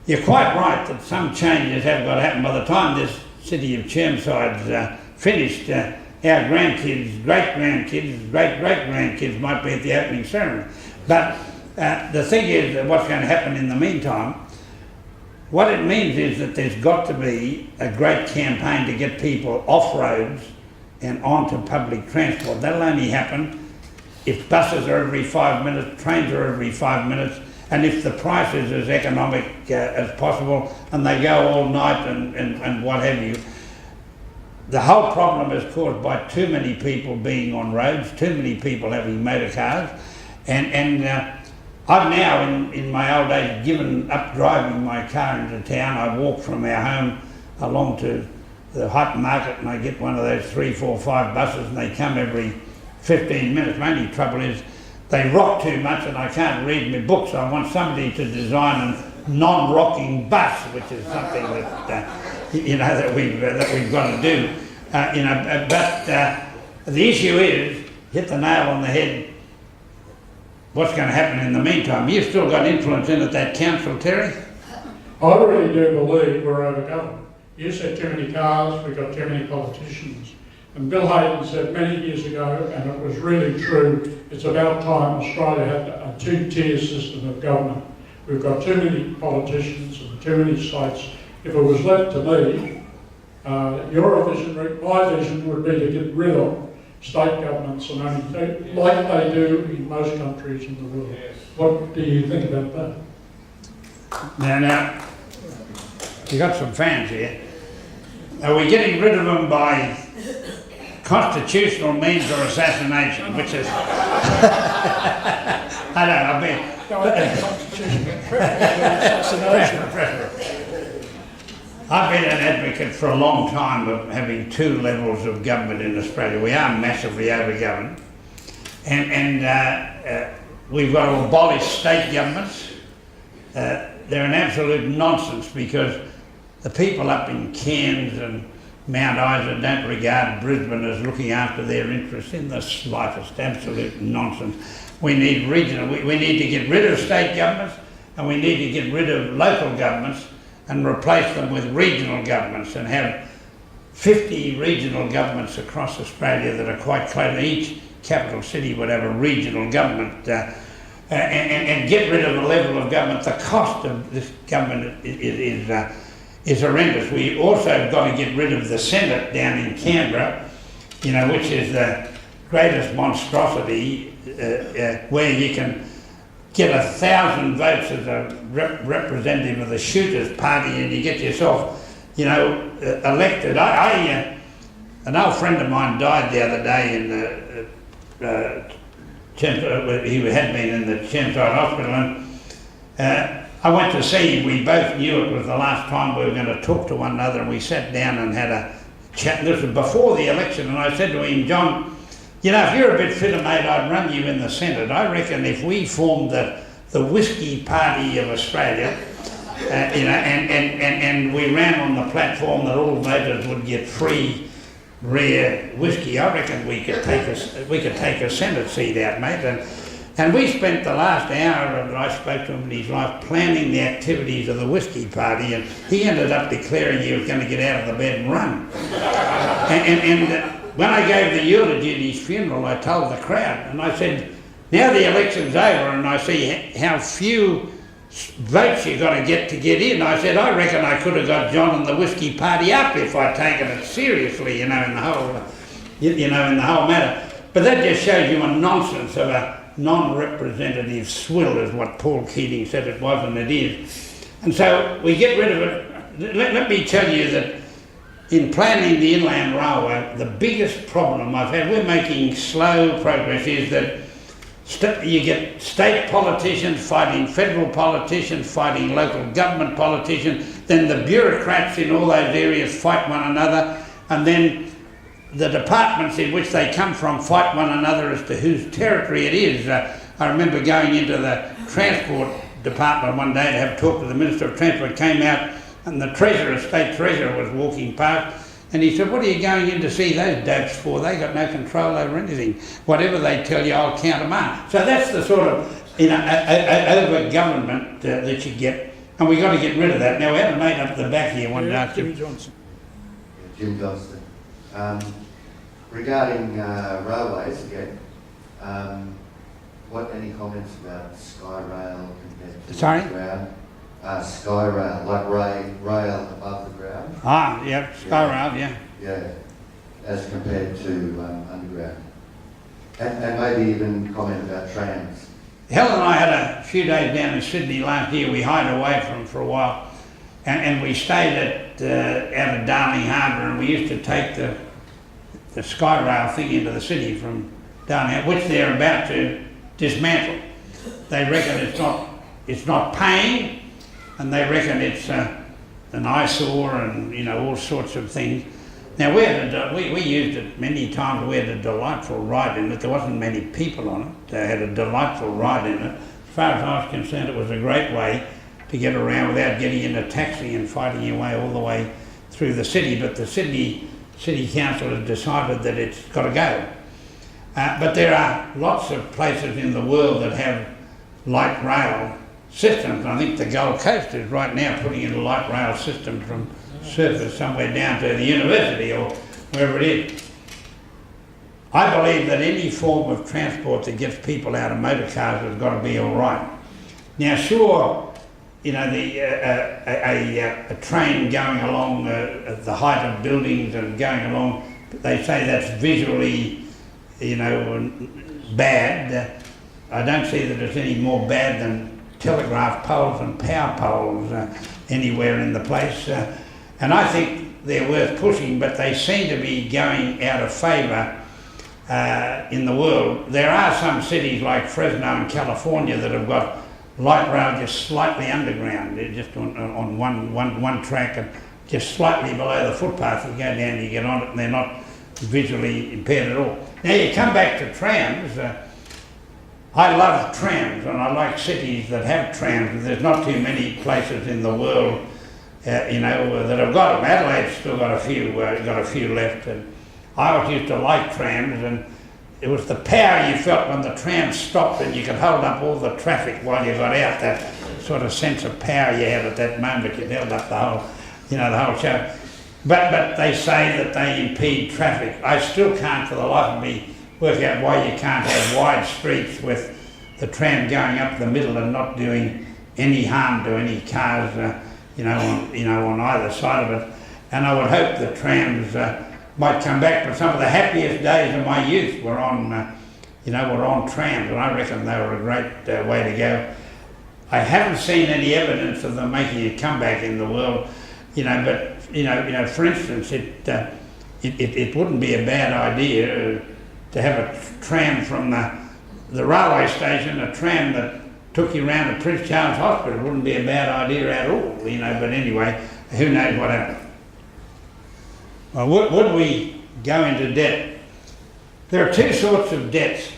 D: You're quite right that some changes have got to happen. By the time this city of Chermside's finished, our grandkids, great-grandkids, great-great-grandkids might be at the opening ceremony. But the thing is that what's going to happen in the meantime, what it means is that there's got to be a great campaign to get people off roads and onto public transport. That'll only happen if buses are every 5 minutes, trains are every 5 minutes, and if the price is as economic as possible and they go all night and what have you. The whole problem is caused by too many people being on roads, too many people having motor cars, and I've now, in my old age, given up driving my car into town. I walk from our home along to the hypermarket and I get one of those 3, 4, 5 buses and they come every 15 minutes. My only trouble is they rock too much and I can't read my books. I want somebody to design a non-rocking bus, which is something that that we've got to do. But the issue is, hit the nail on the head. What's going to happen in the meantime? You've still got influence in at that council, Terry?
A: I really do believe we're overgoverned. You said too many cars, we've got too many politicians. And Bill Hayden said many years ago, and it was really true, it's about time Australia had a two-tier system of government. We've got too many politicians and too many states. If it was left to me, your vision, my vision would be to get rid of state governments and only like they do in most countries in the world. Yes. What do you think about that?
D: Now, you got some fans here. Are we getting rid of them by constitutional means or assassination? Which is, I don't know. I've been an advocate for a long time of having 2 levels of government in Australia. We are massively overgoverned, and we've got to abolish state governments. They're an absolute nonsense because the people up in Cairns and Mount Isa don't regard Brisbane as looking after their interests in the slightest. Absolute nonsense. We need regional. We need to get rid of state governments, and we need to get rid of local governments and replace them with regional governments and have 50 regional governments across Australia that are quite close. Each capital city would have a regional government and get rid of the level of government. The cost of this government is horrendous. We also got to get rid of the Senate down in Canberra, which is the greatest monstrosity where you can get 1,000 votes as a representative of the Shooters Party and you get yourself, elected. An old friend of mine died the other day in he had been in the Chermside hospital, and I went to see him. We both knew it was the last time we were going to talk to one another, and we sat down and had a chatting, this was before the election, and I said to him, John, you know, if you're a bit fitter, mate, I'd run you in the Senate. I reckon if we formed the Whiskey Party of Australia, you know, and we ran on the platform that all voters would get free, rare whiskey, I reckon we could take a Senate seat out, mate. And we spent the last hour that I spoke to him in his life planning the activities of the Whiskey Party, and he ended up declaring he was going to get out of the bed and run. And when I gave the eulogy at his funeral, I told the crowd, and I said, now the election's over and I see how few votes you've got to get in. I said, I reckon I could have got John and the Whiskey Party up if I'd taken it seriously, in the whole matter. But that just shows you a nonsense of a non-representative swill, is what Paul Keating said it was, and it is. And so we get rid of it. Let me tell you that in planning the Inland Railway, the biggest problem I've had, we're making slow progress, is that you get state politicians fighting federal politicians, fighting local government politicians, then the bureaucrats in all those areas fight one another, and then the departments in which they come from fight one another as to whose territory it is. I remember going into the Transport Department one day to have a talk with the Minister of Transport, came out and the State Treasurer was walking past, and he said, what are you going in to see those dopes for? They got no control over anything. Whatever they tell you, I'll countermand. So that's the sort of over-government that you get, and we've got to get rid of that. Now, we have a mate up the back here, one day.
G: Jim Johnson.
H: Jim Johnston. Regarding railways again, any comments about Skyrail compared to
D: Sorry?
H: the ground? Skyrail, like rail above the ground?
D: Ah, yeah, Skyrail, yeah.
H: Yeah, as compared to underground. And maybe even comment about trams.
D: Helen and I had a few days down in Sydney last year. We hired away from them for a while, and we stayed out of Darling Harbour, and we used to take the Skyrail thing into the city from Darling Harbour, which they're about to dismantle. They reckon it's not paying, and they reckon it's an eyesore and all sorts of things. Now we used it many times. We had a delightful ride in it. There wasn't many people on it. They had a delightful ride in it. As far as I was concerned, it was a great way to get around without getting in a taxi and fighting your way all the way through the city. But the Sydney City Council has decided that it's got to go. But there are lots of places in the world that have light rail systems. I think the Gold Coast is right now putting in a light rail system from surface somewhere down to the university or wherever it is. I believe that any form of transport that gets people out of motor cars has got to be all right. Now, sure, a train going along at the height of buildings and going along, they say that's visually, bad. I don't see that it's any more bad than telegraph poles and power poles anywhere in the place. And I think they're worth pushing, but they seem to be going out of favour in the world. There are some cities like Fresno in California that have got light rail just slightly underground. They're just on one track and just slightly below the footpath. You go down, you get on it, and they're not visually impaired at all. Now you come back to trams. I love trams, and I like cities that have trams. There's not too many places in the world, that have got them. Adelaide's still got a few left, and I always used to like trams, and it was the power you felt when the tram stopped and you could hold up all the traffic while you got out. That sort of sense of power you had at that moment. You held up the whole show. But they say that they impede traffic. I still can't, for the life of me, work out why you can't have wide streets with the tram going up the middle and not doing any harm to any cars, on either side of it. And I would hope the trams might come back. But some of the happiest days of my youth were on trams, and I reckon they were a great way to go. I haven't seen any evidence of them making a comeback in the world, but for instance, it wouldn't be a bad idea to have a tram from the railway station, a tram that took you around to Prince Charles Hospital. It wouldn't be a bad idea at all, but anyway, who knows what happened. Well, would we go into debt? There are two sorts of debts.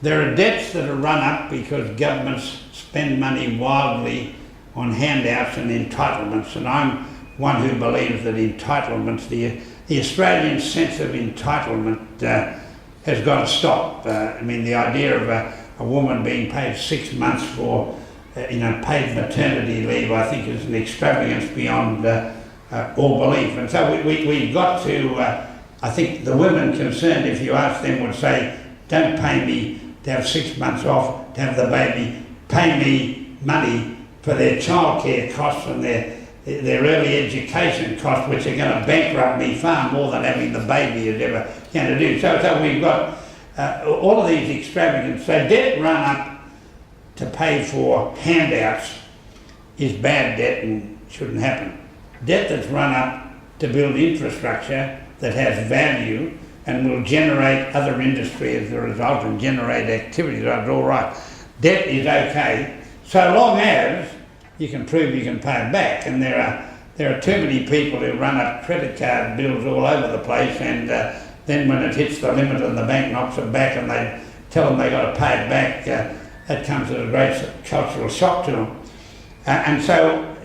D: There are debts that are run up because governments spend money wildly on handouts and entitlements, and I'm one who believes that entitlements, the Australian sense of entitlement has got to stop. I mean, the idea of a woman being paid 6 months for paid maternity leave, I think, is an extravagance beyond all belief. And so we've got to, I think the women concerned, if you ask them, would say, don't pay me to have 6 months off to have the baby, pay me money for their childcare costs and their early education costs, which are going to bankrupt me far more than having the baby is ever going to do. So we've got all of these extravagance. So debt run up to pay for handouts is bad debt and shouldn't happen. Debt that's run up to build infrastructure that has value and will generate other industry as a result and generate activity, that's all right. Debt is okay, so long as you can prove you can pay it back. And there are too many people who run up credit card bills all over the place, and then when it hits the limit and the bank knocks it back and they tell them they got to pay it back, that comes as a great cultural shock to them. And so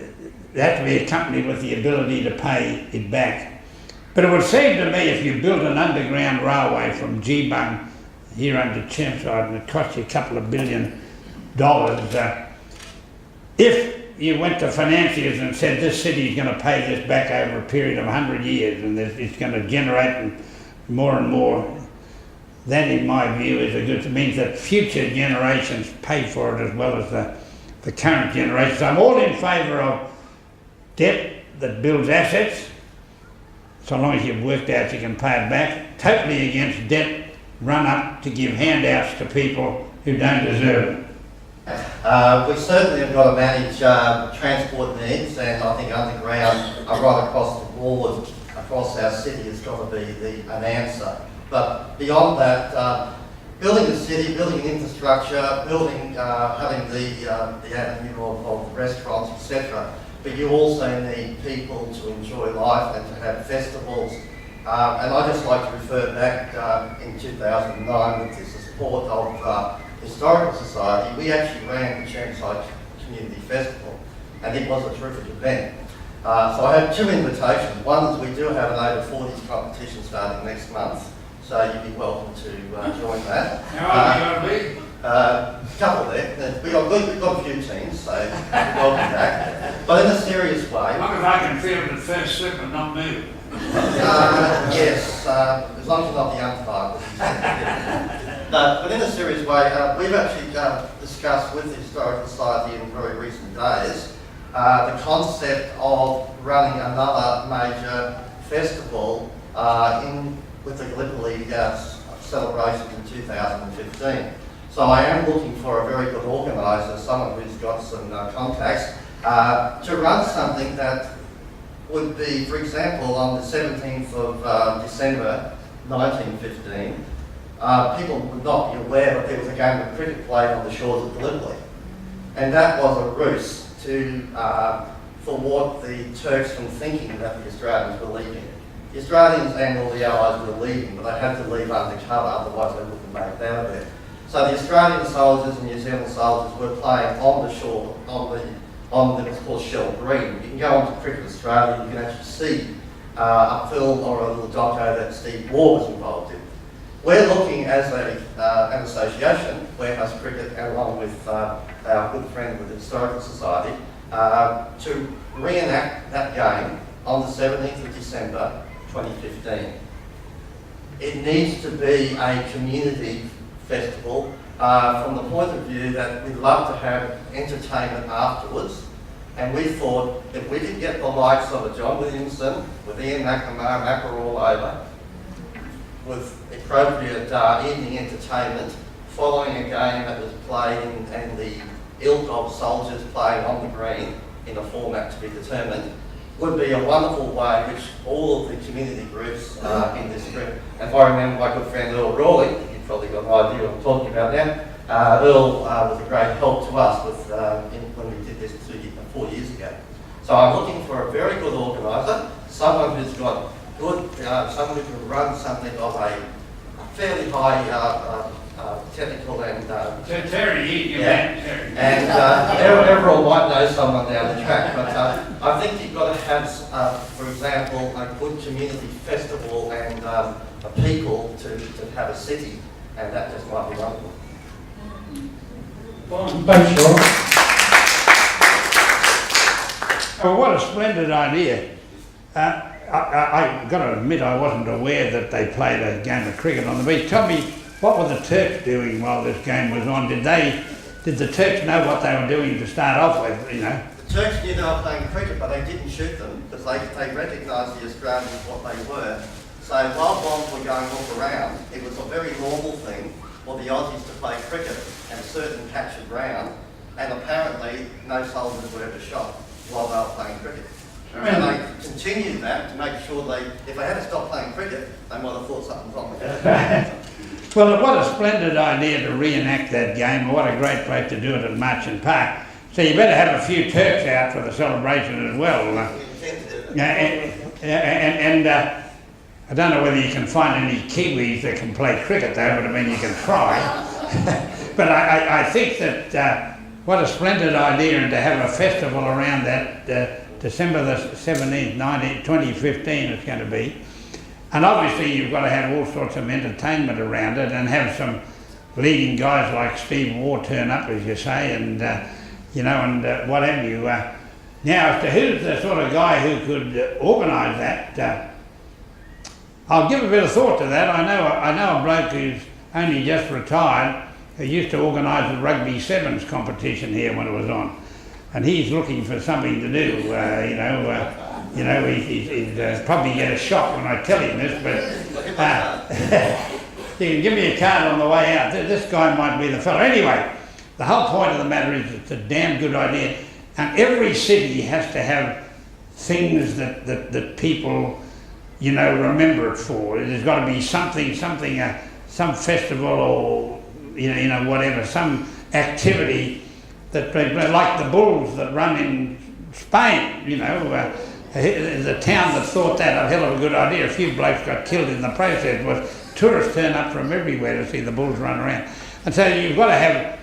D: they have to be accompanied with the ability to pay it back. But it would seem to me, if you build an underground railway from Geebung here under Chermside and it costs you a couple of $1 billion, if you went to financiers and said this city is going to pay this back over a period of 100 years and it's going to generate more and more, that in my view is a good, it means that future generations pay for it as well as the current generations. I'm all in favour of debt that builds assets, so long as you've worked out you can pay it back. Totally against debt run up to give handouts to people who don't deserve it.
G: We certainly have got to manage transport needs, and I think underground right across the board, across our city, has got to be an answer. But beyond that, building the city, building infrastructure, having the avenue of restaurants, etc. But you also need people to enjoy life and to have festivals. And I'd just like to refer back in 2009 with the support of Historical Society, we actually ran the Chermside Community Festival, and it was a terrific event. So I have two invitations. One is we do have an over 40s competition starting next month, so you'd be welcome to join that.
D: How are you going to be?
G: A couple there. We've got a few teams, so you're welcome back. But in a serious way.
D: As long as I can feel the first slip and not move.
G: Yes, as long as you're not the umpire. But in a serious way, we've actually discussed with the Historical Society in very recent days the concept of running another major festival with the Gallipoli celebrations in 2015. So I am looking for a very good organiser, someone who's got some contacts, to run something that would be, for example, on the 17th of December 1915, people would not be aware that there was a game of cricket played on the shores of Gallipoli. And that was a ruse to thwart the Turks from thinking that the Australians were leaving. The Australians and all the Allies were leaving, but they had to leave undercover, otherwise they wouldn't have made it out of there. So the Australian soldiers and New Zealand soldiers were playing on the shore, on what's called Shell Green. You can go onto Cricket Australia, you can actually see a film or a little doco that Steve Waugh was involved in. We're looking as an association, Warehouse Cricket, along with our good friend with the Historical Society, to reenact that game on the 17th of December 2015. It needs to be a community festival from the point of view that we'd love to have entertainment afterwards, and we thought if we could get the likes of a John Williamson, with Ian McNamara, Macca all over, with appropriate evening entertainment, following a game that was played and the ilk of soldiers playing on the green in a format to be determined, would be a wonderful way which all of the community groups in this group, and if I remember my good friend Earl Rawley, you've probably got an idea what I'm talking about now, Earl was a great help to us with when we did this 4 years ago. So I'm looking for a very good organiser, someone who's got someone who can run something of a fairly high technical and
D: Terry,
G: and Everald might know someone down the track, but I think you've got to have, for example, a good community festival and a people to have a city, and that just might be one of them.
A: Thanks, Rob.
D: Well, what a splendid idea. I've got to admit I wasn't aware that they played a game of cricket on the beach. Tell me, what were the Turks doing while this game was on? Did the Turks know what they were doing to start off with, you know?
G: The Turks knew they were playing cricket, but they didn't shoot them because they recognised the Australians what they were. So while bombs were going all around, it was a very normal thing for the Aussies to play cricket and certain captured ground, and apparently no soldiers were ever shot while they were playing cricket. And they continued that to make sure if they had to stop playing cricket, they might have thought something was wrong with it.
D: Well, what a splendid idea to reenact that game. What a great place to do it at Marchant Park. So you better have a few Turks out for the celebration as well. And I don't know whether you can find any Kiwis that can play cricket though, but I mean you can try. But I think that what a splendid idea, and to have a festival around that December the 17th, 2015 it's going to be. And obviously you've got to have all sorts of entertainment around it and have some leading guys like Steve Waugh turn up, as you say, and you know, and what have you. Now, as to who's the sort of guy who could organise that, I'll give a bit of thought to that. I know a bloke who's only just retired who used to organise the rugby sevens competition here when it was on, and he's looking for something to do. He'd probably get a shock when I tell him this, but you can give me a card on the way out. This guy might be the fellow. Anyway, the whole point of the matter is it's a damn good idea, and every city has to have things that people, you know, remember it for. There's got to be something, some festival or you know whatever, some activity that, like the bulls that run in Spain, you know. The town that thought that a hell of a good idea, a few blokes got killed in the process, was tourists turn up from everywhere to see the bulls run around. And so you've got to have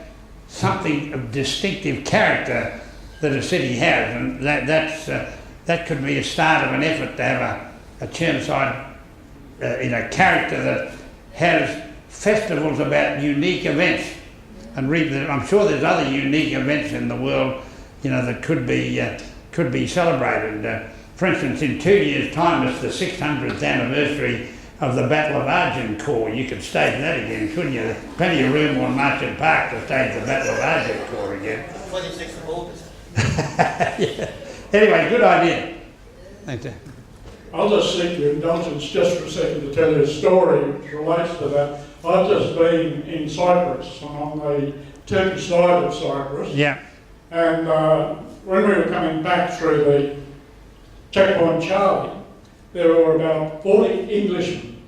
D: something of distinctive character that a city has, and that could be a start of an effort to have a Chermside character that has festivals about unique events. And I'm sure there's other unique events in the world, you know, that could be celebrated. For instance, in 2 years' time, it's the 600th anniversary of the Battle of Agincourt. You could stage that again, couldn't you? There's plenty of room on Marchant Park to stage the Battle of Agincourt again.
G: 26th of August.
D: Yeah. Anyway, good idea. Thank you.
A: I'll just seek your indulgence just for a second to tell you a story which relates to that. I've just been in Cyprus, on the Turkish side of Cyprus.
D: Yeah.
A: And when we were coming back through the checkpoint Charlie, there were about 40 Englishmen,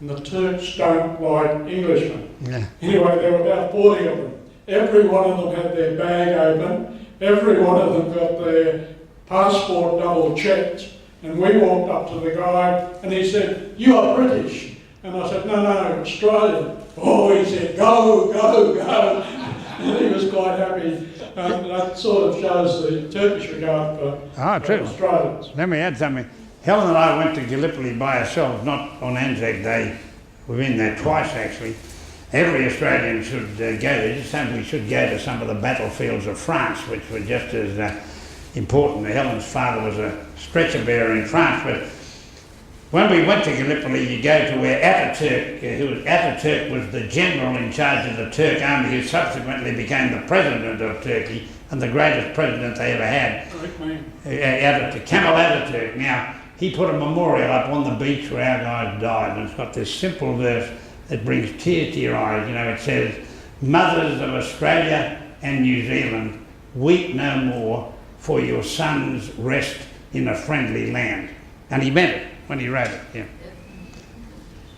A: and the Turks don't like Englishmen.
D: Yeah.
A: Anyway, there were about 40 of them. Every one of them had their bag open, every one of them got their passport double checked, and we walked up to the guy and he said, "You are British." And I said, "No, Australian." "Oh," he said, "go, go, go." And he was quite happy. That sort of shows the Turkish regard for Australians.
D: Let me add something. Helen and I went to Gallipoli by ourselves, not on Anzac Day. We've been there twice actually. Every Australian should go there. Just saying we should go to some of the battlefields of France, which were just as important. Helen's father was a stretcher bearer in France, but when we went to Gallipoli, you go to where Ataturk was the general in charge of the Turk army, who subsequently became the president of Turkey and the greatest president they ever had. Kemal Ataturk. Now, he put a memorial up on the beach where our guys died, and it's got this simple verse that brings tears to your eyes. You know, it says, "Mothers of Australia and New Zealand, weep no more, for your sons rest in a friendly land." And he meant it when he wrote it, yeah.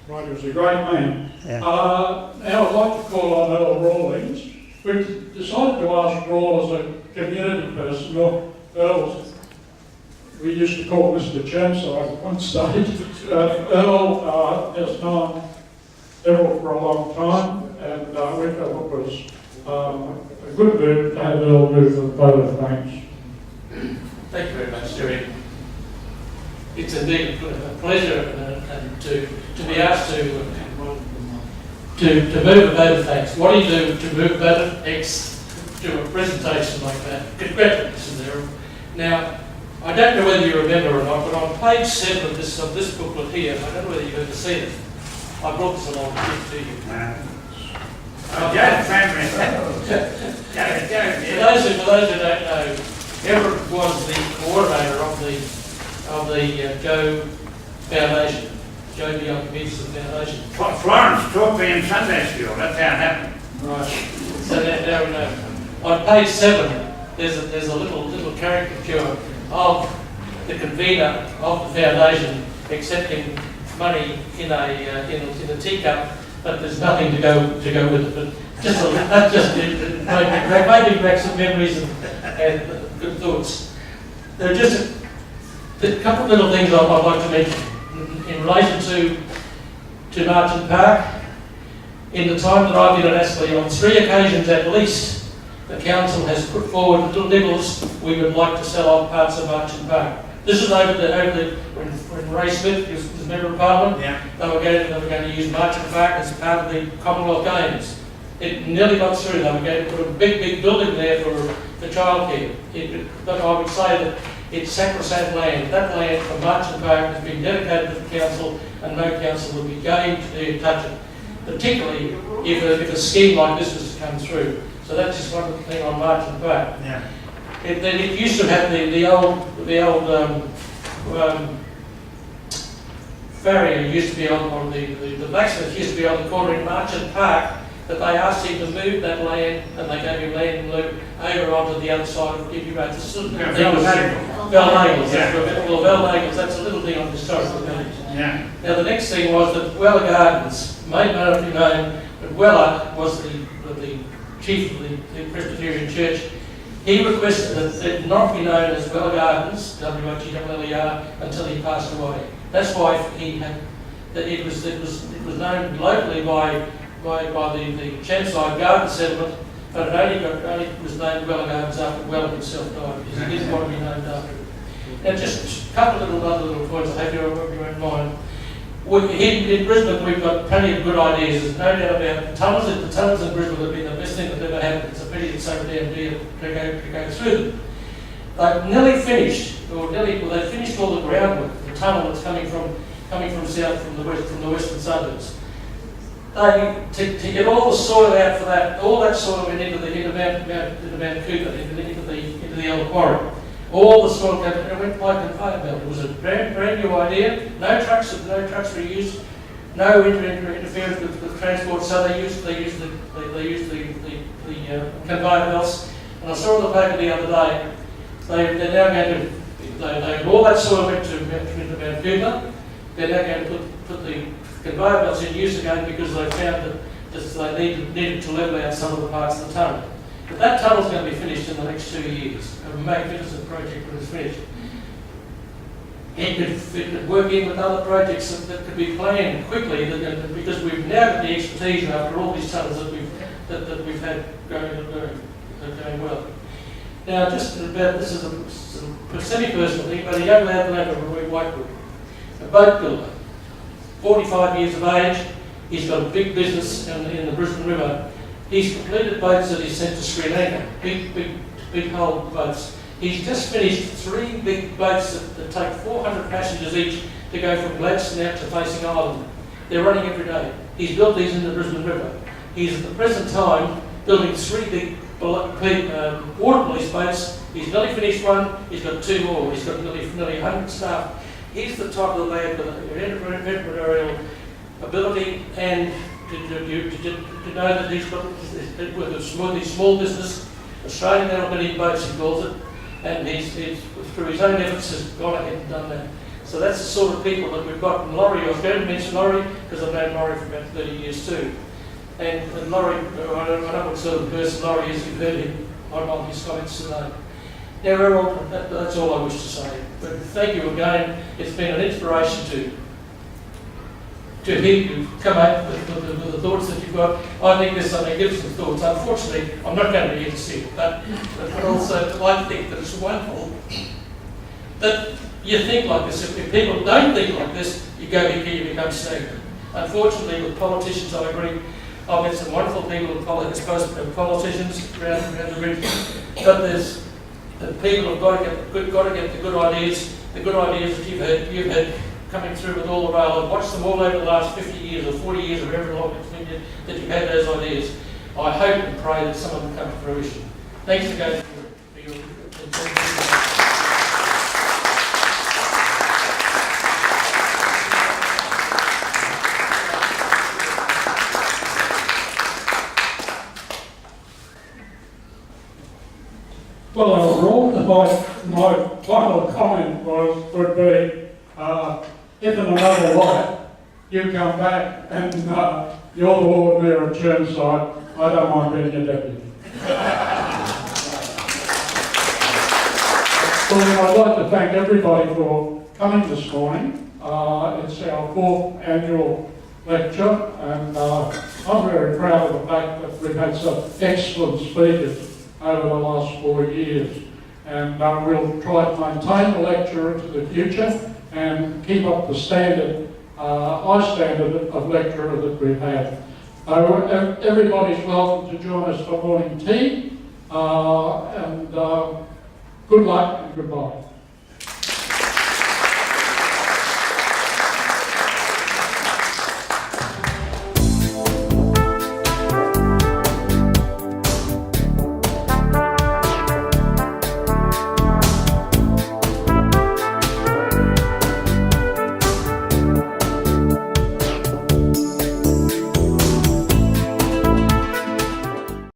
A: Right, he was a great man.
D: Yeah.
A: Now I'd like to call on Earl Rawlings. We've decided to ask Rawl as a community person, or Earl's we used to call Mr. Chermside at one stage. Earl has known Everald for a long time, and we felt it was a good move to have Earl move the vote of thanks.
E: Thank you very much, Jerry. It's indeed a pleasure and to be asked to move a vote of thanks. What do you do to move a vote of thanks to a presentation like that? Congratulations, Errol. Now, I don't know whether you remember or not, but on page 7 of this booklet here, I don't know whether you've ever seen it. I brought this along to give to you. For those who don't know, Everald was the coordinator of the Joe Foundation, Joe Beyond Communities Foundation.
D: Florence taught me in Sunday school, that's how it happened.
E: Right. So now we know. On page 7, there's a little caricature of the convener of the foundation accepting money in a teacup, but there's nothing to go with it. But it made me back some memories and good thoughts. There are just a couple of little things I'd like to mention in relation to Marchant Park. In the time that I've been at Astley, on 3 occasions at least, the council has put forward little nibbles. We would like to sell off parts of Marchant Park. This is when Ray Smith was member of Parliament.
D: Yeah.
E: They were going to use Marchant Park as part of the Commonwealth Games. It nearly got through. They were going to put a big building there for childcare. But I would say that it's sacrosanct land. That land for Marchant Park has been dedicated to the council, and no council would be game to touch it, particularly if a scheme like this was to come through. So that's just one thing on Marchant Park.
D: Yeah.
E: It used to have the old farrier used to be on the blacksmith used to be on the corner in Marchant Park, but they asked him to move that land, and they gave him land in lieu over onto the other side of Gippy Road. Balnagles, that's a little thing on historical values.
D: Yeah.
E: Now the next thing was that Weller Gardens, may not be known, but Weller was the chief of the Presbyterian Church. He requested that it not be known as Weller Gardens, W-H-E-L-L-E-R, until he passed away. That's why it was known locally by the Chermside Garden Settlement, but it only was named Weller Gardens after Weller himself died, because he didn't want to be named after him. Now just a couple of other little points I hope you won't mind. Here in Brisbane we've got plenty of good ideas. There's no doubt about the tunnels in Brisbane have been the best thing that ever happened. It's a pity it's so damn dear to go through them. They've nearly finished, they finished all the groundwork, the tunnel that's coming from south, from the western suburbs. To get all the soil out for that, all that soil went into Mount Cooper, into the old quarry. All the soil went by conveyor belt. It was a brand new idea. No trucks were used. No interference with transport. So they used the conveyor belts. And I saw in the paper the other day. They're now going to. All that soil went to Mount Cooper. They're now going to put the conveyor belts in use again because they found that they needed to level out some of the parts of the tunnel. But that tunnel's going to be finished in the next 2 years. A magnificent project when it's finished. It could work in with other projects that could be planned quickly because we've now got the expertise after all these tunnels that we've had going well. Now, just about this is a semi-personal thing, but a young lad named Roy Whitewood, a boat builder, 45 years of age. He's got a big business in the Brisbane River. He's completed boats that he's sent to Sri Lanka, big hull boats. He's just finished 3 big boats that take 400 passengers each to go from Gladstone out to Facing Island. They're running every day. He's built these in the Brisbane River. He's at the present time building 3 big water police boats. He's nearly finished one. He's got 2 more. He's got nearly 100 staff. He's the type of lad with entrepreneurial ability and to know that he's got with a small business, Australian aluminium boats he calls it, and he's through his own efforts has gone ahead and done that. So that's the sort of people that we've got in Laurie. I was going to mention Laurie because I've known Laurie for about 30 years too. And Laurie, I don't know what sort of person Laurie is, you've heard him on his comments today. Now, Everald, that's all I wish to say. But thank you again. It's been an inspiration to hear you come up with the thoughts that you've got. I think there's some magnificent thoughts. Unfortunately, I'm not going to be here to see it, but also I think that it's wonderful that you think like this. If people don't think like this, you go here, you become stagnant. Unfortunately, with politicians, I agree. I've met some wonderful people, politicians around the region, but the people have got to get the good ideas that you've had coming through with all the rail. I've watched them all over the last 50 years or 40 years or however long it's been that you've had those ideas. I hope and pray that some of them come to fruition. Thanks again for your
A: Well, overall, my final comment would be, if in another life you come back and you're the Lord Mayor of Chermside, I don't mind being your deputy. Well, I'd like to thank everybody for coming this morning. It's our 4th annual lecture, and I'm very proud of the fact that we've had some excellent speakers over the last 4 years, and we'll try to maintain the lecture into the future and keep up the standard, high standard of lecturer that we've had. Everybody's welcome to join us for morning tea, and good luck and goodbye.